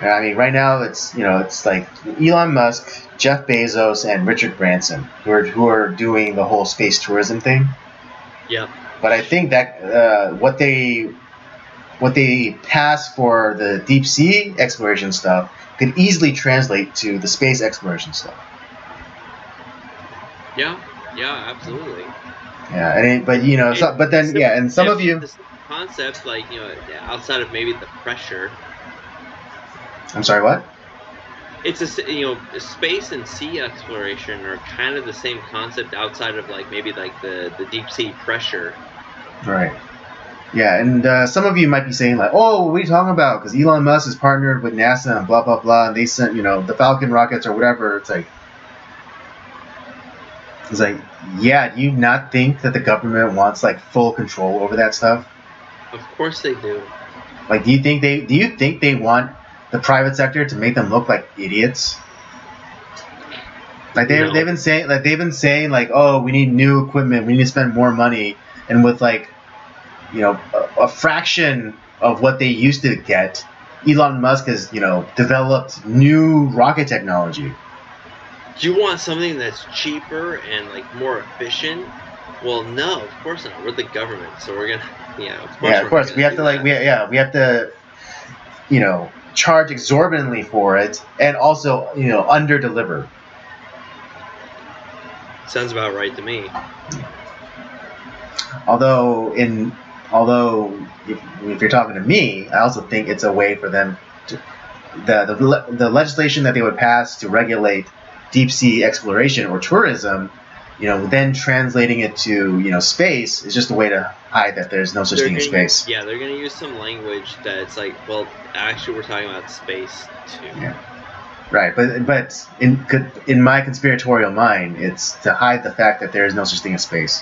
Right now it's like Elon Musk, Jeff Bezos, and Richard Branson who are doing the whole space tourism thing. Yeah. But I think that what they pass for the deep sea exploration stuff could easily translate to the space exploration stuff. Yeah, absolutely. Yeah, and some of you. This concept, outside of maybe the pressure. I'm sorry, what? It's space and sea exploration are kind of the same concept outside of maybe the deep sea pressure. Right. Yeah, and some of you might be saying oh, what are you talking about? Because Elon Musk is partnered with NASA and blah blah blah, and they sent the Falcon rockets or whatever. It's like, yeah. Do you not think that the government wants full control over that stuff? Of course they do. Do you think they want the private sector to make them look like idiots? They've been saying oh, we need new equipment, we need to spend more money, and with a fraction of what they used to get, Elon Musk has developed new rocket technology. Do you want something that's cheaper and more efficient? Well, no, of course not. We're the government, so we're gonna of course we have to we have to charge exorbitantly for it, and also under deliver. Sounds about right to me. Although if you're talking to me, I also think it's a way for them to the legislation that they would pass to regulate deep sea exploration or tourism, then translating it to space is just a way to hide that there's no such thing as space. Yeah, they're going to use some language that's well, actually we're talking about space too. Yeah. Right, but in my conspiratorial mind, it's to hide the fact that there is no such thing as space.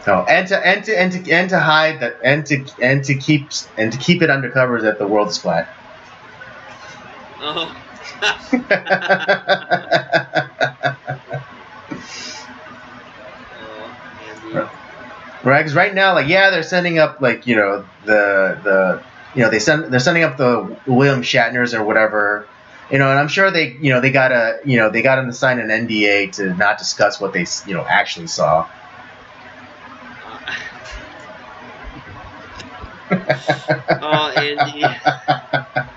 No, and to hide that, and to keep it undercover that the world is flat. Oh. Andy. Right, because right now, like, yeah, they're sending up, like, you know, they're sending up the William Shatners or whatever, you know, and I'm sure they got them to sign an NDA to not discuss what they, you know, actually saw. Oh, Andy.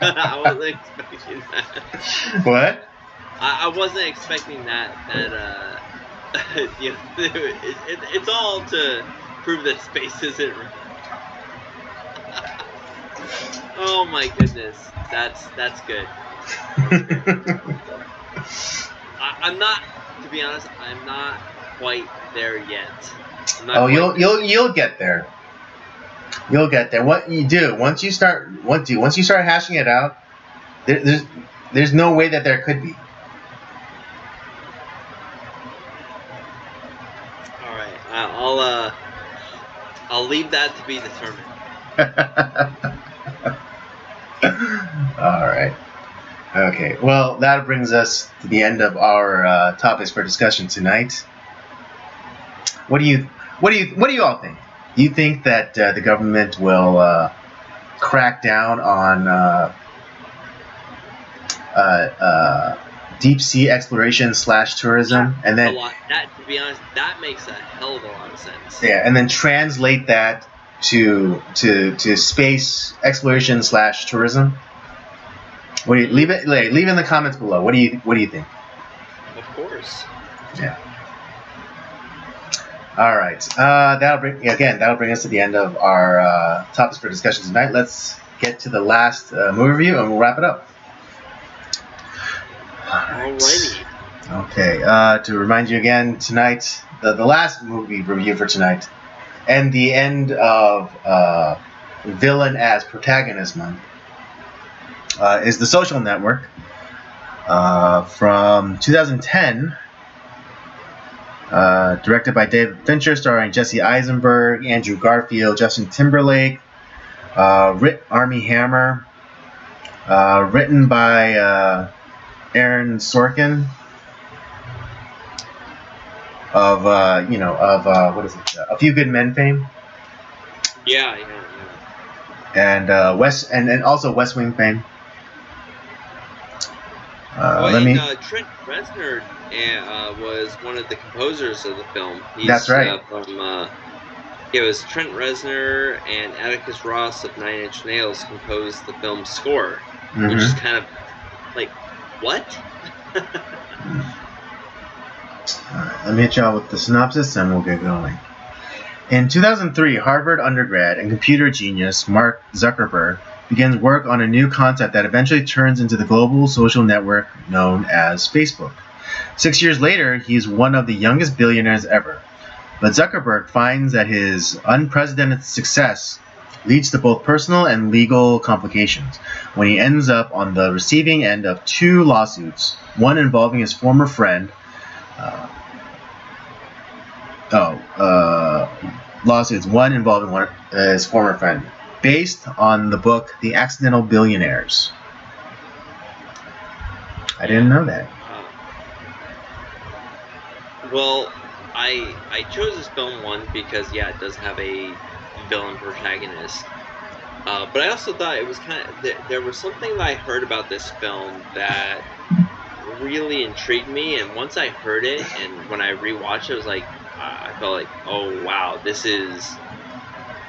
I wasn't expecting that. What? I wasn't expecting that. You know, it's all to prove that space isn't real. Oh my goodness, that's good. I'm not, to be honest, I'm not quite there yet. Oh, you'll get there. You'll get there. What you do once you start hashing it out, there's no way that there could be. All right, I'll leave that to be determined. All right. Okay. Well, that brings us to the end of our topics for discussion tonight. What do you all think? Do you think that the government will crack down on deep sea exploration / tourism, and then to be honest, that makes a hell of a lot of sense. Yeah, and then translate that to space exploration / tourism. What do you leave in the comments below? What do you think? Of course. Yeah. All right. That'll bring us to the end of our topics for discussion tonight. Let's get to the last movie review, and we'll wrap it up. Alrighty. Okay. To remind you again, tonight, the last movie review for tonight, and the end of Villain as Protagonist Month, is The Social Network from 2010. Directed by David Fincher, starring Jesse Eisenberg, Andrew Garfield, Justin Timberlake, Armie Hammer. Written by Aaron Sorkin of what is it? A Few Good Men fame. Yeah. And also West Wing fame. Trent Reznor was one of the composers of the film. That's right. It was Trent Reznor and Atticus Ross of Nine Inch Nails composed the film's score, which is kind of like, what? Alright, let me hit y'all with the synopsis and we'll get going. In 2003, Harvard undergrad and computer genius Mark Zuckerberg begins work on a new concept that eventually turns into the global social network known as Facebook. 6 years later, he's one of the youngest billionaires ever. But Zuckerberg finds that his unprecedented success leads to both personal and legal complications when he ends up on the receiving end of 2 lawsuits, one involving his former friend, his former friend, based on the book The Accidental Billionaires. I didn't know that. Well, I chose this film one because it does have a villain protagonist. But I also thought it was kind of there was something that I heard about this film that really intrigued me, and once I heard it and when I rewatched it, I was like, I felt like, oh wow, this is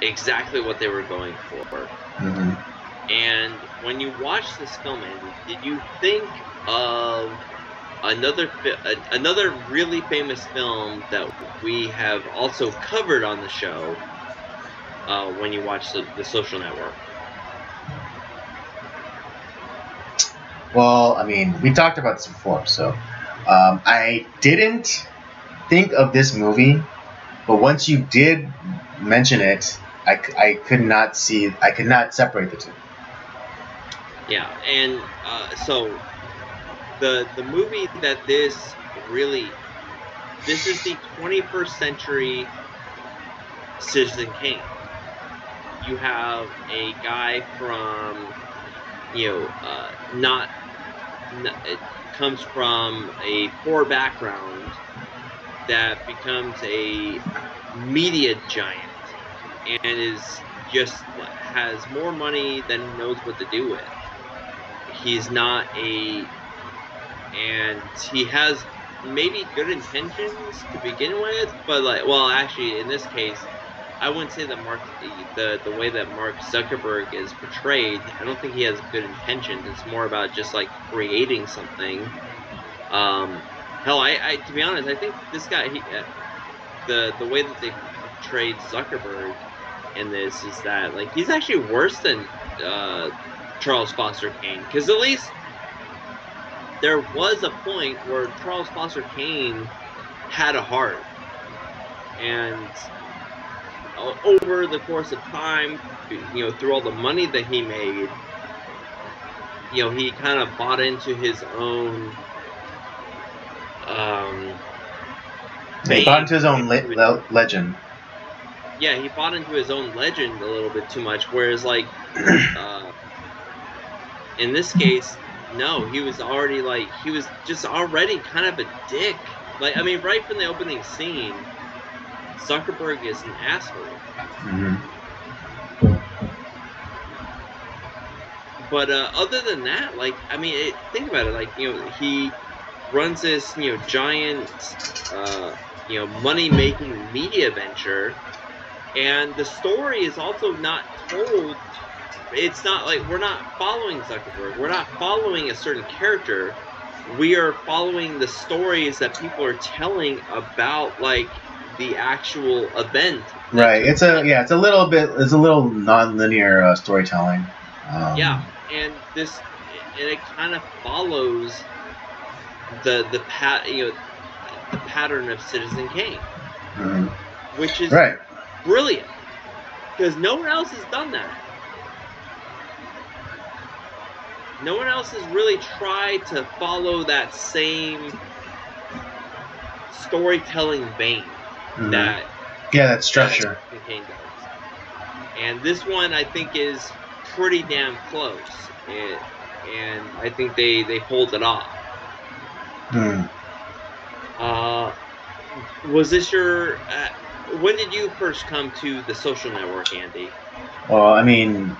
exactly what they were going for. And when you watch this film, Andy, did you think of another really famous film that we have also covered on the show when you watch the Social Network? Well, I mean, we talked about this before, so I didn't think of this movie, but once you did mention it, I could not separate the two. Yeah, and so the movie that this is the 21st century Citizen Kane. You have a guy from, not it comes from a poor background that becomes a media giant and is just has more money than he knows what to do with. He's not and he has maybe good intentions to begin with, but actually in this case, I wouldn't say that the way that Mark Zuckerberg is portrayed, I don't think he has good intentions. It's more about just like creating something. Hell, I to be honest, I think this guy, the way that they portrayed Zuckerberg in this is that like he's actually worse than Charles Foster Kane, because at least there was a point where Charles Foster Kane had a heart, and over the course of time, through all the money that he made, he kind of bought into his own. He bought into his own legend. Yeah, he bought into his own legend a little bit too much. Whereas, like, in this case, no, he was just already kind of a dick. Like, I mean, right from the opening scene, Zuckerberg is an asshole. Mm-hmm. But other than that, like, I mean, think about it. Like, he runs this, giant, money-making media venture, and the story is also not told. It's not like we're not following Zuckerberg. We're not following a certain character. We are following the stories that people are telling about, like, the actual event. Right. It's a little non-linear storytelling. Yeah, and it kind of follows the pattern of Citizen Kane, mm-hmm. which is right. Brilliant, because no one else has done that. No one else has really tried to follow that same storytelling vein mm-hmm. that structure Kane does. And this one, I think, is pretty damn close, and I think they hold it off. Was this your? When did you first come to The Social Network, Andy? Well, I mean,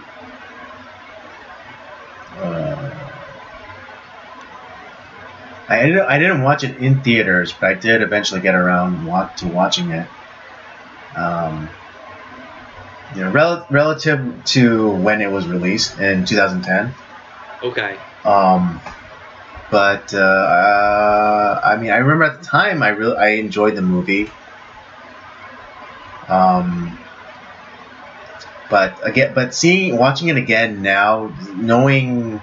I didn't watch it in theaters, but I did eventually get around to watching it. Relative to when it was released in 2010. Okay. But I mean, I remember at the time I enjoyed the movie. But watching it again now, knowing,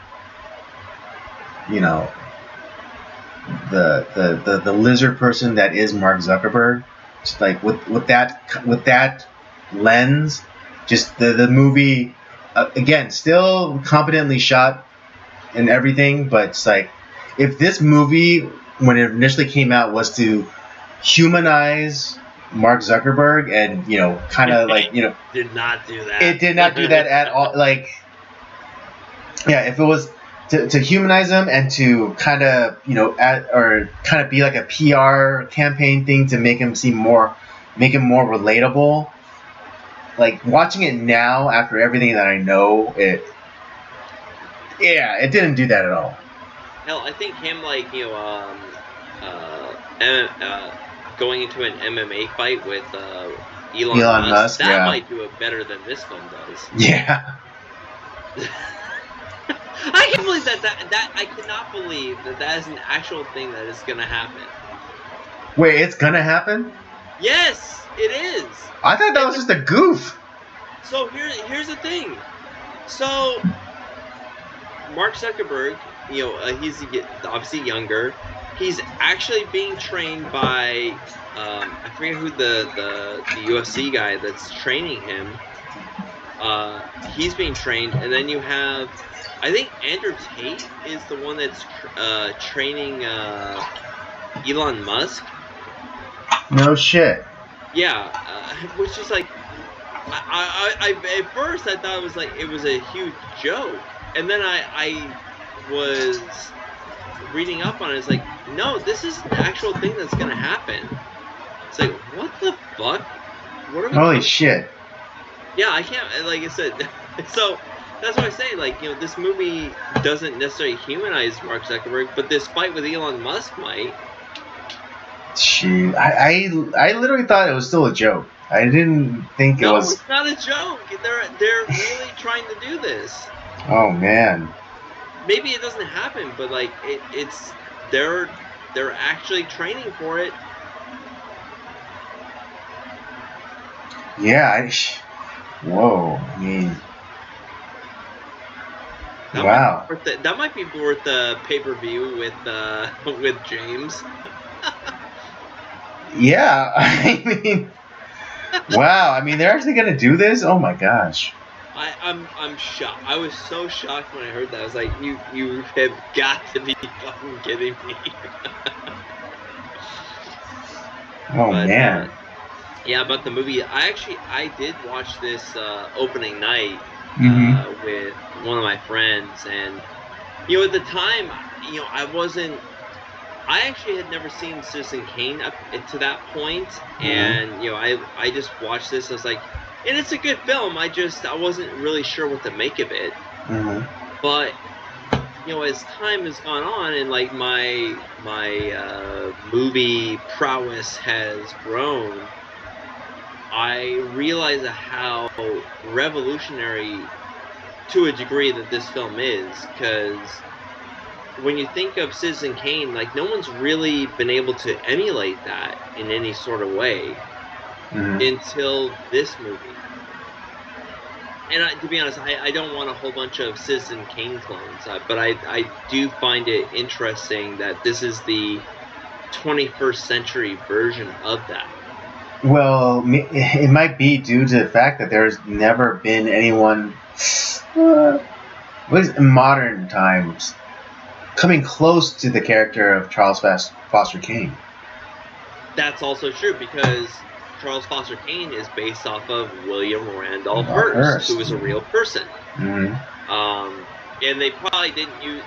the lizard person that is Mark Zuckerberg, just like with that lens, just the movie, again, still competently shot and everything, but it's like, if this movie, when it initially came out, was to humanize Mark Zuckerberg and, kind of like, did not do that. It did not do that at all. Like, yeah, if it was to humanize him and to kind of, kind of be like a PR campaign thing to make him more relatable. Like, watching it now after everything that I know, it didn't do that at all. Hell, I think him, like, going into an MMA fight with Elon Musk, that might do it better than this film does. Yeah. I can't believe that I cannot believe that is an actual thing that is gonna happen. Wait, it's gonna happen? Yes, it is. I thought that was just a goof. So here's the thing. So Mark Zuckerberg, he's obviously younger. He's actually being trained by I forget who the UFC guy that's training him. He's being trained, and then you have, I think Andrew Tate is the one that's training Elon Musk. No shit. Yeah, which is like, I at first I thought it was a huge joke, and then I was reading up on it, it's like, no, this is an actual thing that's gonna happen. It's like, what the fuck? What are we Holy shit. Yeah, I can't, like I said, so that's why I say, like, this movie doesn't necessarily humanize Mark Zuckerberg, but this fight with Elon Musk might. Gee, I literally thought it was still a joke. I didn't think it was. No, it's not a joke. They're really trying to do this. Oh man. Maybe it doesn't happen, but like it's they're actually training for it. Yeah. Whoa. I mean. That Wow. That might be worth the pay-per-view with James. Yeah. I mean. Wow. I mean, they're actually gonna do this? Oh my gosh. I'm shocked. I was so shocked when I heard that. I was like, you have got to be fucking kidding me. Oh man. Yeah, about the movie. I did watch this opening night with one of my friends, and at the time, I actually had never seen Citizen Kane up to that point, and I just watched this. I was like, and it's a good film. I wasn't really sure what to make of it. But as time has gone on, and like my movie prowess has grown, I realize how revolutionary, to a degree, that this film is, because when you think of Citizen Kane, like, no one's really been able to emulate that in any sort of way until this movie. And to be honest, I don't want a whole bunch of Citizen Kane clones, but I do find it interesting that this is the 21st century version of that. Well, it might be due to the fact that there's never been anyone in modern times coming close to the character of Charles Foster Kane. That's also true, because Charles Foster Kane is based off of William Randolph Hearst, who was a real person. And they probably didn't use...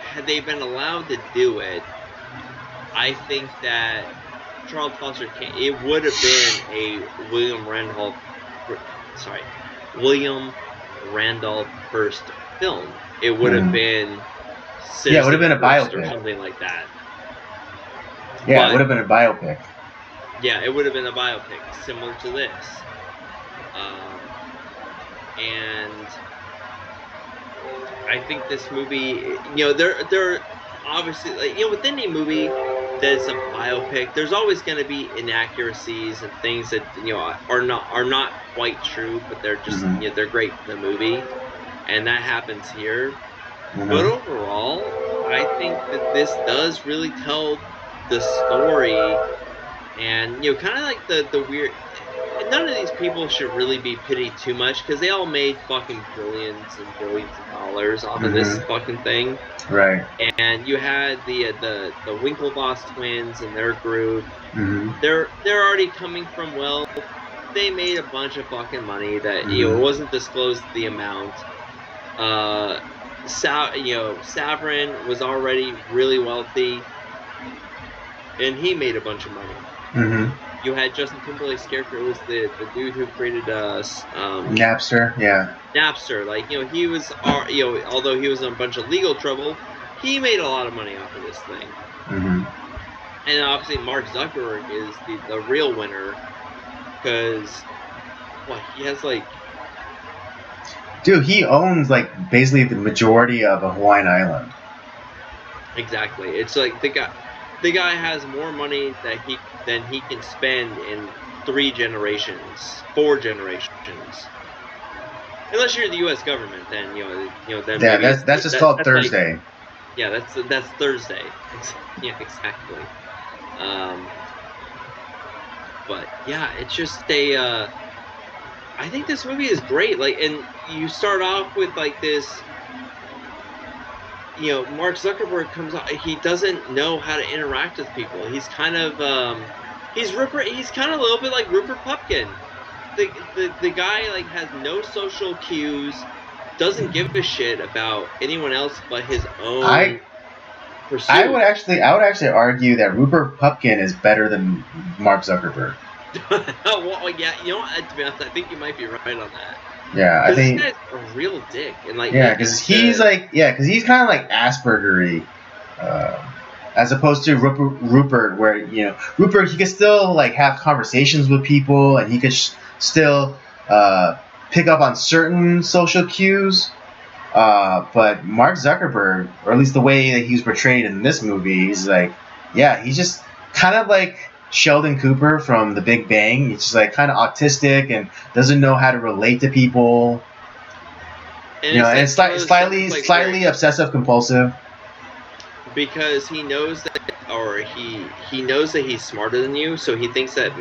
had they been allowed to do it, I think that Charles Foster Kane, it would have been a William Randolph Hearst film. It would have been it would have been a biopic or something like that. Yeah, it would have been a biopic. Yeah, it would have been a biopic similar to this. And I think this movie, they're obviously, like, with any movie that's a biopic, there's always going to be inaccuracies and things that are not quite true, but they're just they're great for the movie, and that happens here. But overall, I think that this does really tell the story, and kind of like the weird. None of these people should really be pitied too much, because they all made fucking billions and billions of dollars off of this fucking thing. Right. And you had the Winklevoss twins and their group. They're already coming from wealth. They made a bunch of fucking money that it wasn't disclosed the amount. Saverin was already really wealthy, and he made a bunch of money. You had Justin Timberlake's character, was the dude who created Napster. Yeah. Napster, like, he was, although he was in a bunch of legal trouble, he made a lot of money off of this thing. And obviously Mark Zuckerberg is the real winner, because he has like... Dude, he owns like basically the majority of a Hawaiian island. Exactly. It's like the guy has more money than he can spend in 4 generations. Unless you're the U.S. government, then then that's just called Thursday. Like, yeah, that's Thursday. Yeah, exactly. But yeah, it's just I think this movie is great. Like, and you start off with like this. Mark Zuckerberg comes out. He doesn't know how to interact with people. He's kind of he's kind of a little bit like Rupert Pupkin. The guy like has no social cues. doesn't give a shit about anyone else but his own pursuit. I would actually argue that Rupert Pupkin is better than Mark Zuckerberg. Well, yeah, you know what? To be honest, I think you might be right on that. Yeah, I think this guy's a real dick, and like because he's kind of like Aspergery, as opposed to Rupert, where Rupert he could still like have conversations with people, and he could still pick up on certain social cues. But Mark Zuckerberg, or at least the way that he's portrayed in this movie, he's like, he's just kind of like Sheldon Cooper from The Big Bang. He's just like kind of autistic and doesn't know how to relate to people. And it's slightly obsessive compulsive. Because he knows that, or he knows that he's smarter than you, so he thinks that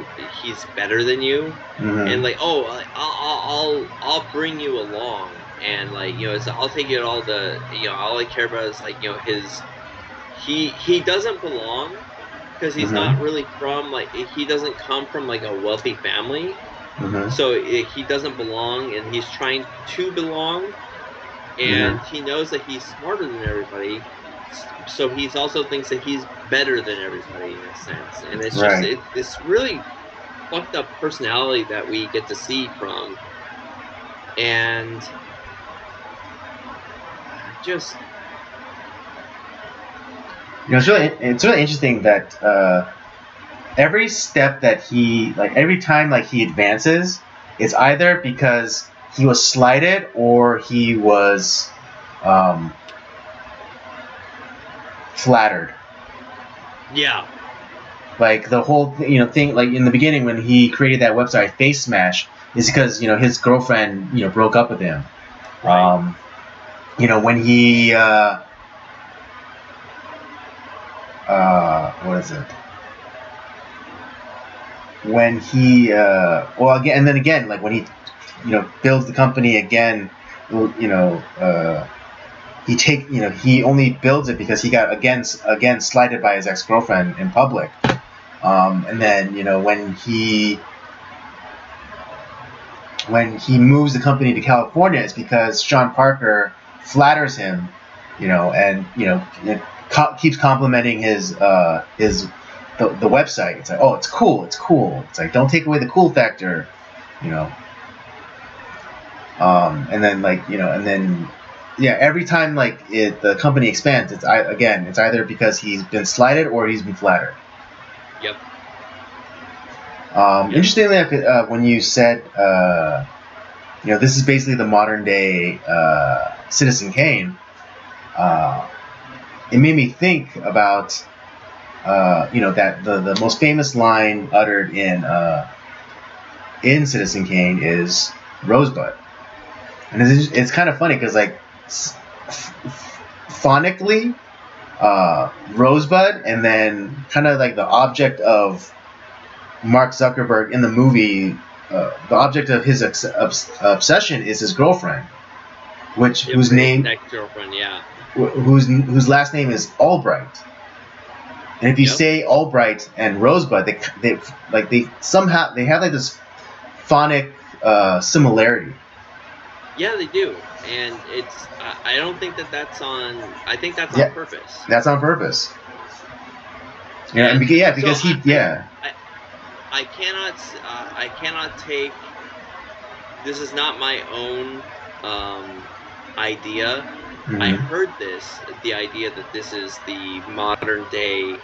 he's better than you, and like, I'll bring you along, and like I'll take you to all the all I care about is like his he doesn't belong. Because he's not really from, like, he doesn't come from, like, a wealthy family. So he doesn't belong, and he's trying to belong. And he knows that he's smarter than everybody. So he also thinks that he's better than everybody, in a sense. And it's just, it's really fucked up personality that we get to see from. And just... it's really interesting that every step that every time he advances, it's either because he was slighted or he was flattered. Yeah. Like the whole thing, like in the beginning when he created that website Face Smash, is because his girlfriend broke up with him. Right. When he what is it? When he again, like when he builds the company again, he only builds it because he got again slighted by his ex-girlfriend in public, and then when he moves the company to California, it's because Sean Parker flatters him, and keeps complimenting his the website. It's like, oh, it's cool. It's like, don't take away the cool factor, and then every time the company expands, it's either because he's been slighted or he's been flattered. Yep. Interestingly, when you said this is basically the modern day Citizen Kane, it made me think about that the most famous line uttered in Citizen Kane is Rosebud, and it's kind of funny because phonically Rosebud, and then kind of like the object of Mark Zuckerberg in the movie, the object of his obsession is his girlfriend, whose name ex-girlfriend, whose last name is Albright. And if you say Albright and Rosebud, they have this phonic similarity. Yeah, they do, and it's. I don't think that's on. I think that's on purpose. That's on purpose. Because so I cannot take. This is not my own idea. I heard the idea that this is the modern day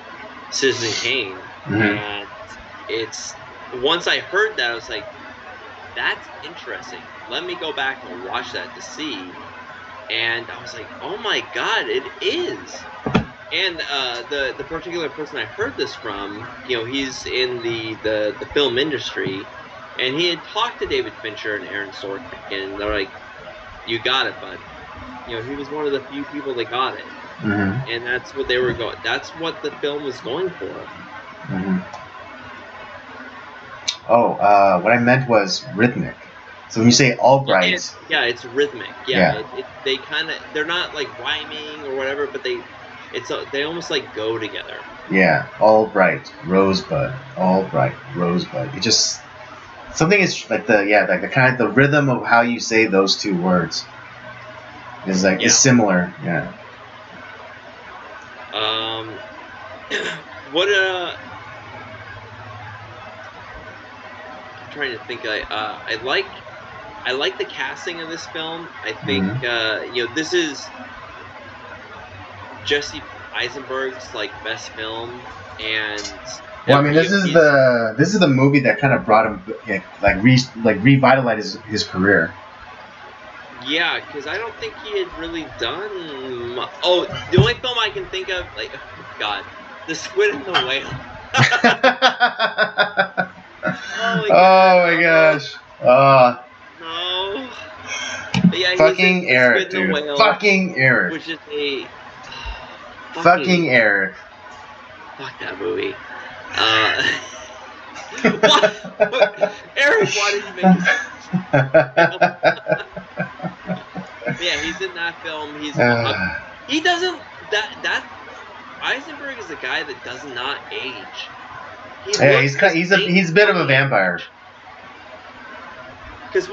Citizen Kane, and it's. Once I heard that, I was like, that's interesting. Let me go back and watch that to see. And I was like, oh my god, it is. And the particular person I heard this from, he's in the film industry, and he had talked to David Fincher and Aaron Sorkin, and they're like, you got it, bud. He was one of the few people that got it. And that's what they were going. That's what the film was going for. Oh, what I meant was rhythmic. So when you say Albright, it's rhythmic. They're not like rhyming or whatever, but they almost like go together. Yeah, Albright, Rosebud, Albright, Rosebud. It just something is like the kind of the rhythm of how you say those two words. is like is similar. Yeah. What I'm trying to think. I like the casting of this film. I think this is Jesse Eisenberg's like best film, and well, I mean, this is the movie that kind of brought him revitalized his career. Yeah, because I don't think he had really done. Oh, the only film I can think of, like, oh God, The Squid and the Whale. Oh my gosh. No. But yeah, fucking Eric, dude. Whale, fucking Eric. Which is a. Fucking Eric. Fuck that movie. What? Eric, why did you make this? Yeah, he's in that film. He doesn't. That Eisenberg is a guy that does not age. He's a bit of a vampire. Because